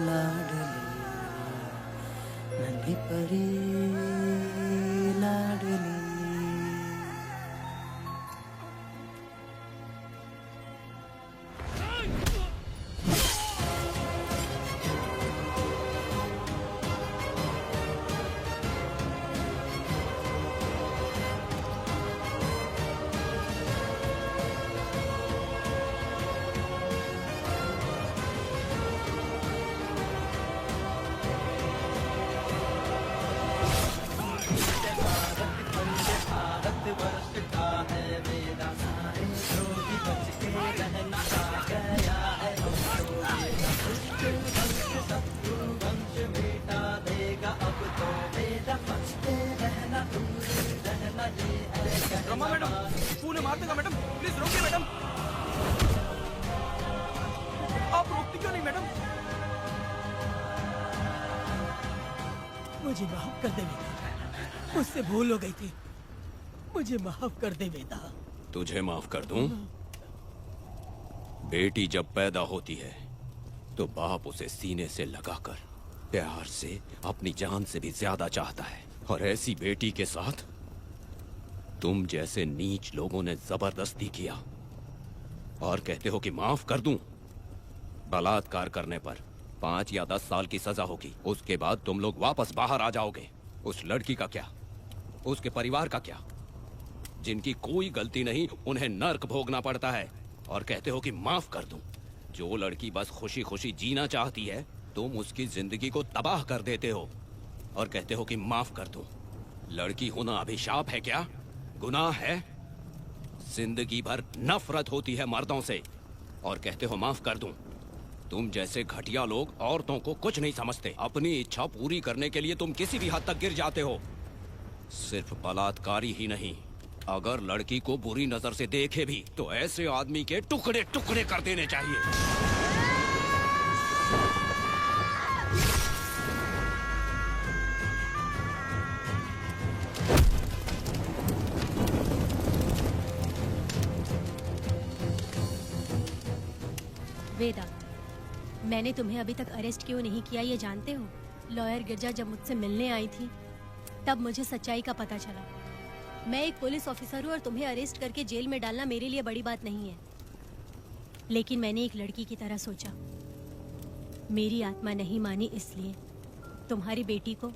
लाडली, नन्ही परी लाडली। रमा मैडम, पुणे मार देगा मैडम, प्लीज रोकिए मैडम। आप रोकती क्यों नहीं मैडम? मुझे माफ कर दे वेदा, मुझसे भूल हो गई थी, मुझे माफ कर दे वेदा। तुझे माफ कर दूं? बेटी जब पैदा होती है तो बाप उसे सीने से लगाकर प्यार से अपनी जान से भी ज्यादा चाहता है, और ऐसी बेटी के साथ तुम जैसे नीच लोगों ने जबरदस्ती किया और कहते हो कि माफ कर दूं। बलात्कार करने पर 5 या 10 साल की सजा होगी, उसके बाद तुम लोग वापस बाहर आ जाओगे। उस लड़की का क्या, उसके परिवार का क्या? जिनकी कोई गलती नहीं उन्हें नर्क भोगना पड़ता है, और कहते हो कि माफ कर दूं। जो लड़की बस खुशी खुशी जीना चाहती है तुम उसकी जिंदगी को तबाह कर देते हो और कहते हो कि माफ कर दूं। लड़की होना अभिशाप है क्या, गुनाह है? जिंदगी भर नफरत होती है मर्दों से और कहते हो माफ कर दूं। तुम जैसे घटिया लोग औरतों को कुछ नहीं समझते। अपनी इच्छा पूरी करने के लिए तुम किसी भी हद तक गिर जाते हो। सिर्फ बलात्कारी ही नहीं, अगर लड़की को बुरी नजर से देखे भी तो ऐसे आदमी के टुकड़े टुकड़े कर देने चाहिए। वेदा, मैंने तुम्हें अभी तक अरेस्ट क्यों नहीं किया ये जानते हो? लॉयर गिरजा जब मुझसे मिलने आई थी तब मुझे सच्चाई का पता चला। मैं एक पुलिस ऑफिसर हूँ और तुम्हें अरेस्ट करके जेल में डालना मेरे लिए बड़ी बात नहीं है, लेकिन मैंने एक लड़की की तरह सोचा। मेरी आत्मा नहीं मानी, इसलिए तुम्हारी बेटी को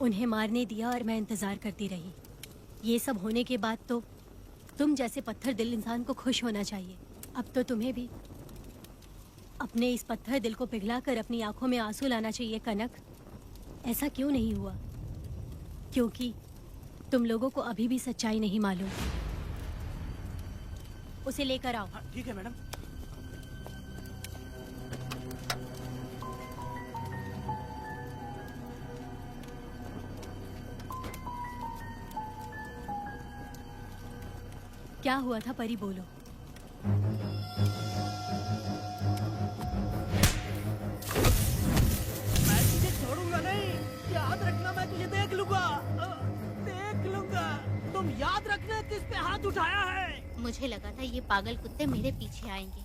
उन्हें मारने दिया और मैं इंतजार करती रही। ये सब होने के बाद तो तुम जैसे पत्थर दिल इंसान को खुश होना चाहिए। अब तो तुम्हें भी अपने इस पत्थर दिल को पिघलाकर अपनी आंखों में आंसू लाना चाहिए। कनक, ऐसा क्यों नहीं हुआ? क्योंकि तुम लोगों को अभी भी सच्चाई नहीं मालूम। उसे लेकर आओ। ठीक है मैडम। क्या हुआ था परी, बोलो। मैं तुझे छोड़ूंगा नहीं, याद रखना, मैं तुझे देख लूंगा, देख लूंगा। तुम याद रखना किस पे हाथ उठाया है। मुझे लगा था ये पागल कुत्ते मेरे पीछे आएंगे,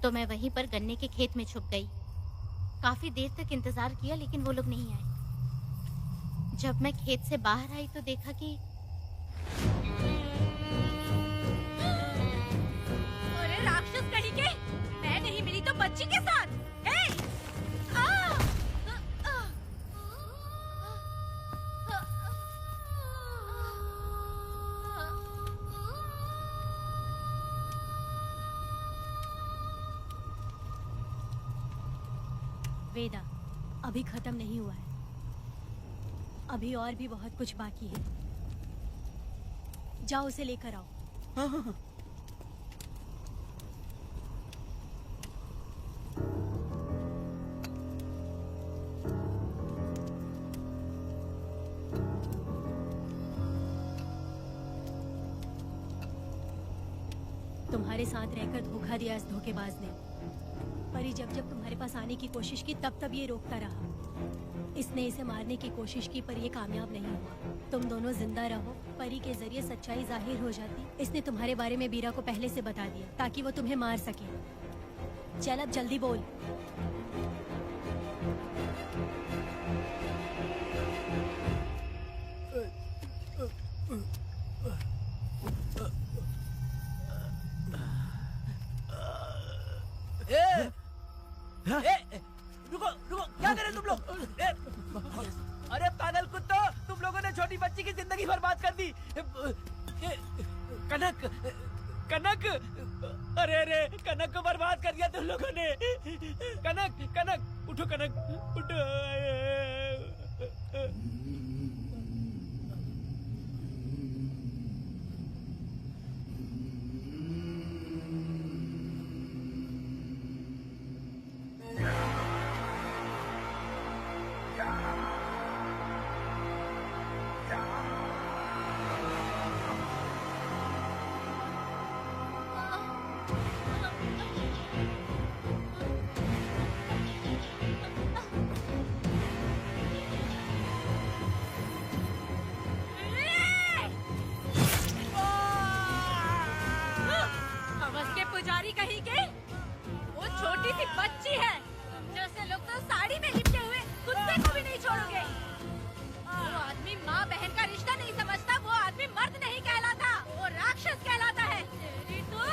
तो मैं वहीं पर गन्ने के खेत में छुप गई। काफी देर तक इंतजार किया लेकिन वो लोग नहीं आए। जब मैं खेत से बाहर आई तो देखा कि अरे राक्षस कहीं के, मैं नहीं मिली तो बच्ची के साथ। हे! वेदा, अभी खत्म नहीं हुआ है, अभी और भी बहुत कुछ बाकी है। जाओ उसे लेकर आओ। हाँ हाँ हाँ। तुम्हारे साथ रहकर धोखा दिया इस धोखेबाज ने। परी जब जब तुम्हारे पास आने की कोशिश की तब तब ये रोकता रहा। इसने इसे मारने की कोशिश की पर ये कामयाब नहीं हुआ। तुम दोनों जिंदा रहो, परी के जरिए सच्चाई जाहिर हो जाती। इसने तुम्हारे बारे में बीरा को पहले से बता दिया ताकि वो तुम्हें मार सके। चल अब जल्दी बोल। रुको रुको, क्या कर रहे तुम लोग? अरे पागल कुत्तो, तुम लोगों ने छोटी बच्ची की जिंदगी बर्बाद कर दी। कनक कनक, अरे अरे कनक को बर्बाद कर दिया तुम लोगों ने। कनक कनक उठो, कनक उठो। पुजारी कहीं के, वो छोटी सी बच्ची है। जैसे लोग तो साड़ी में लिपटे हुए कुत्ते को भी नहीं छोड़ोगे। वो आदमी माँ बहन का रिश्ता नहीं समझता, वो आदमी मर्द नहीं कहलाता, वो राक्षस कहलाता है। तेरी तो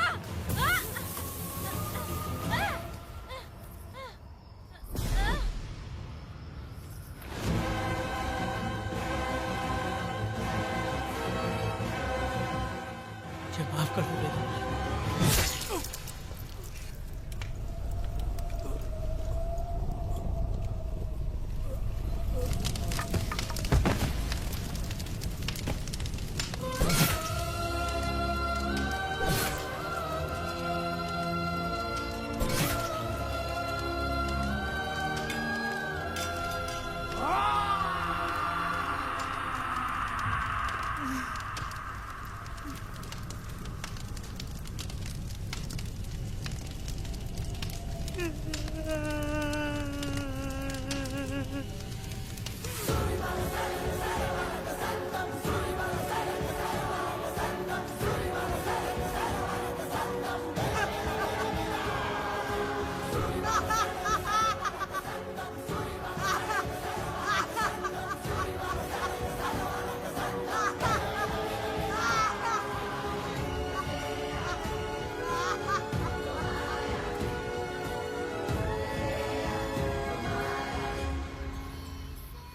माफ कर दो।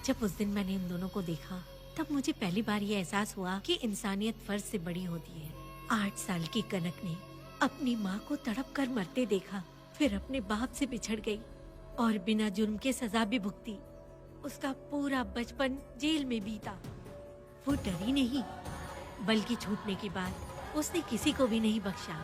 जब उस दिन मैंने इन दोनों को देखा तब मुझे पहली बार ये एहसास हुआ कि इंसानियत फर्ज से बड़ी होती है। 8 साल की कनक ने अपनी माँ को तड़प कर मरते देखा, फिर अपने बाप से बिछड़ गई और बिना जुर्म के सजा भी भुगती। उसका पूरा बचपन जेल में बीता। वो डरी नहीं, बल्कि छूटने के बाद उसने किसी को भी नहीं बख्शा।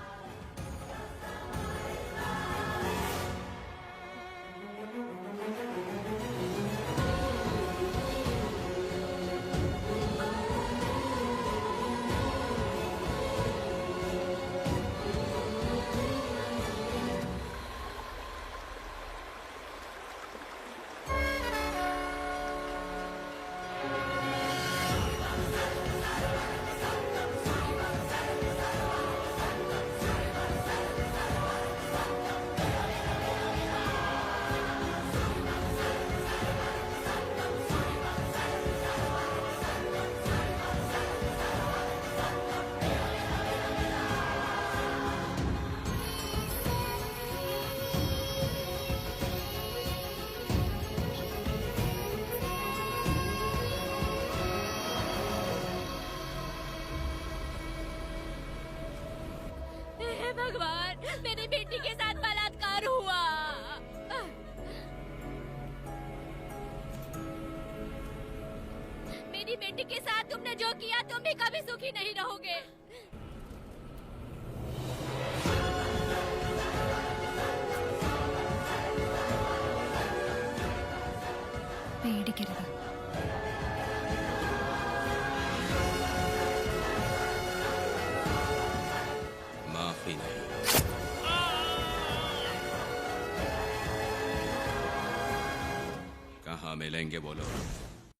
मेरी बेटी के साथ तुमने जो किया तुम भी कभी सुखी नहीं रहोगे। പേടിക്കരുത്. माफी नहीं. कहाँ मिलेंगे बोलो.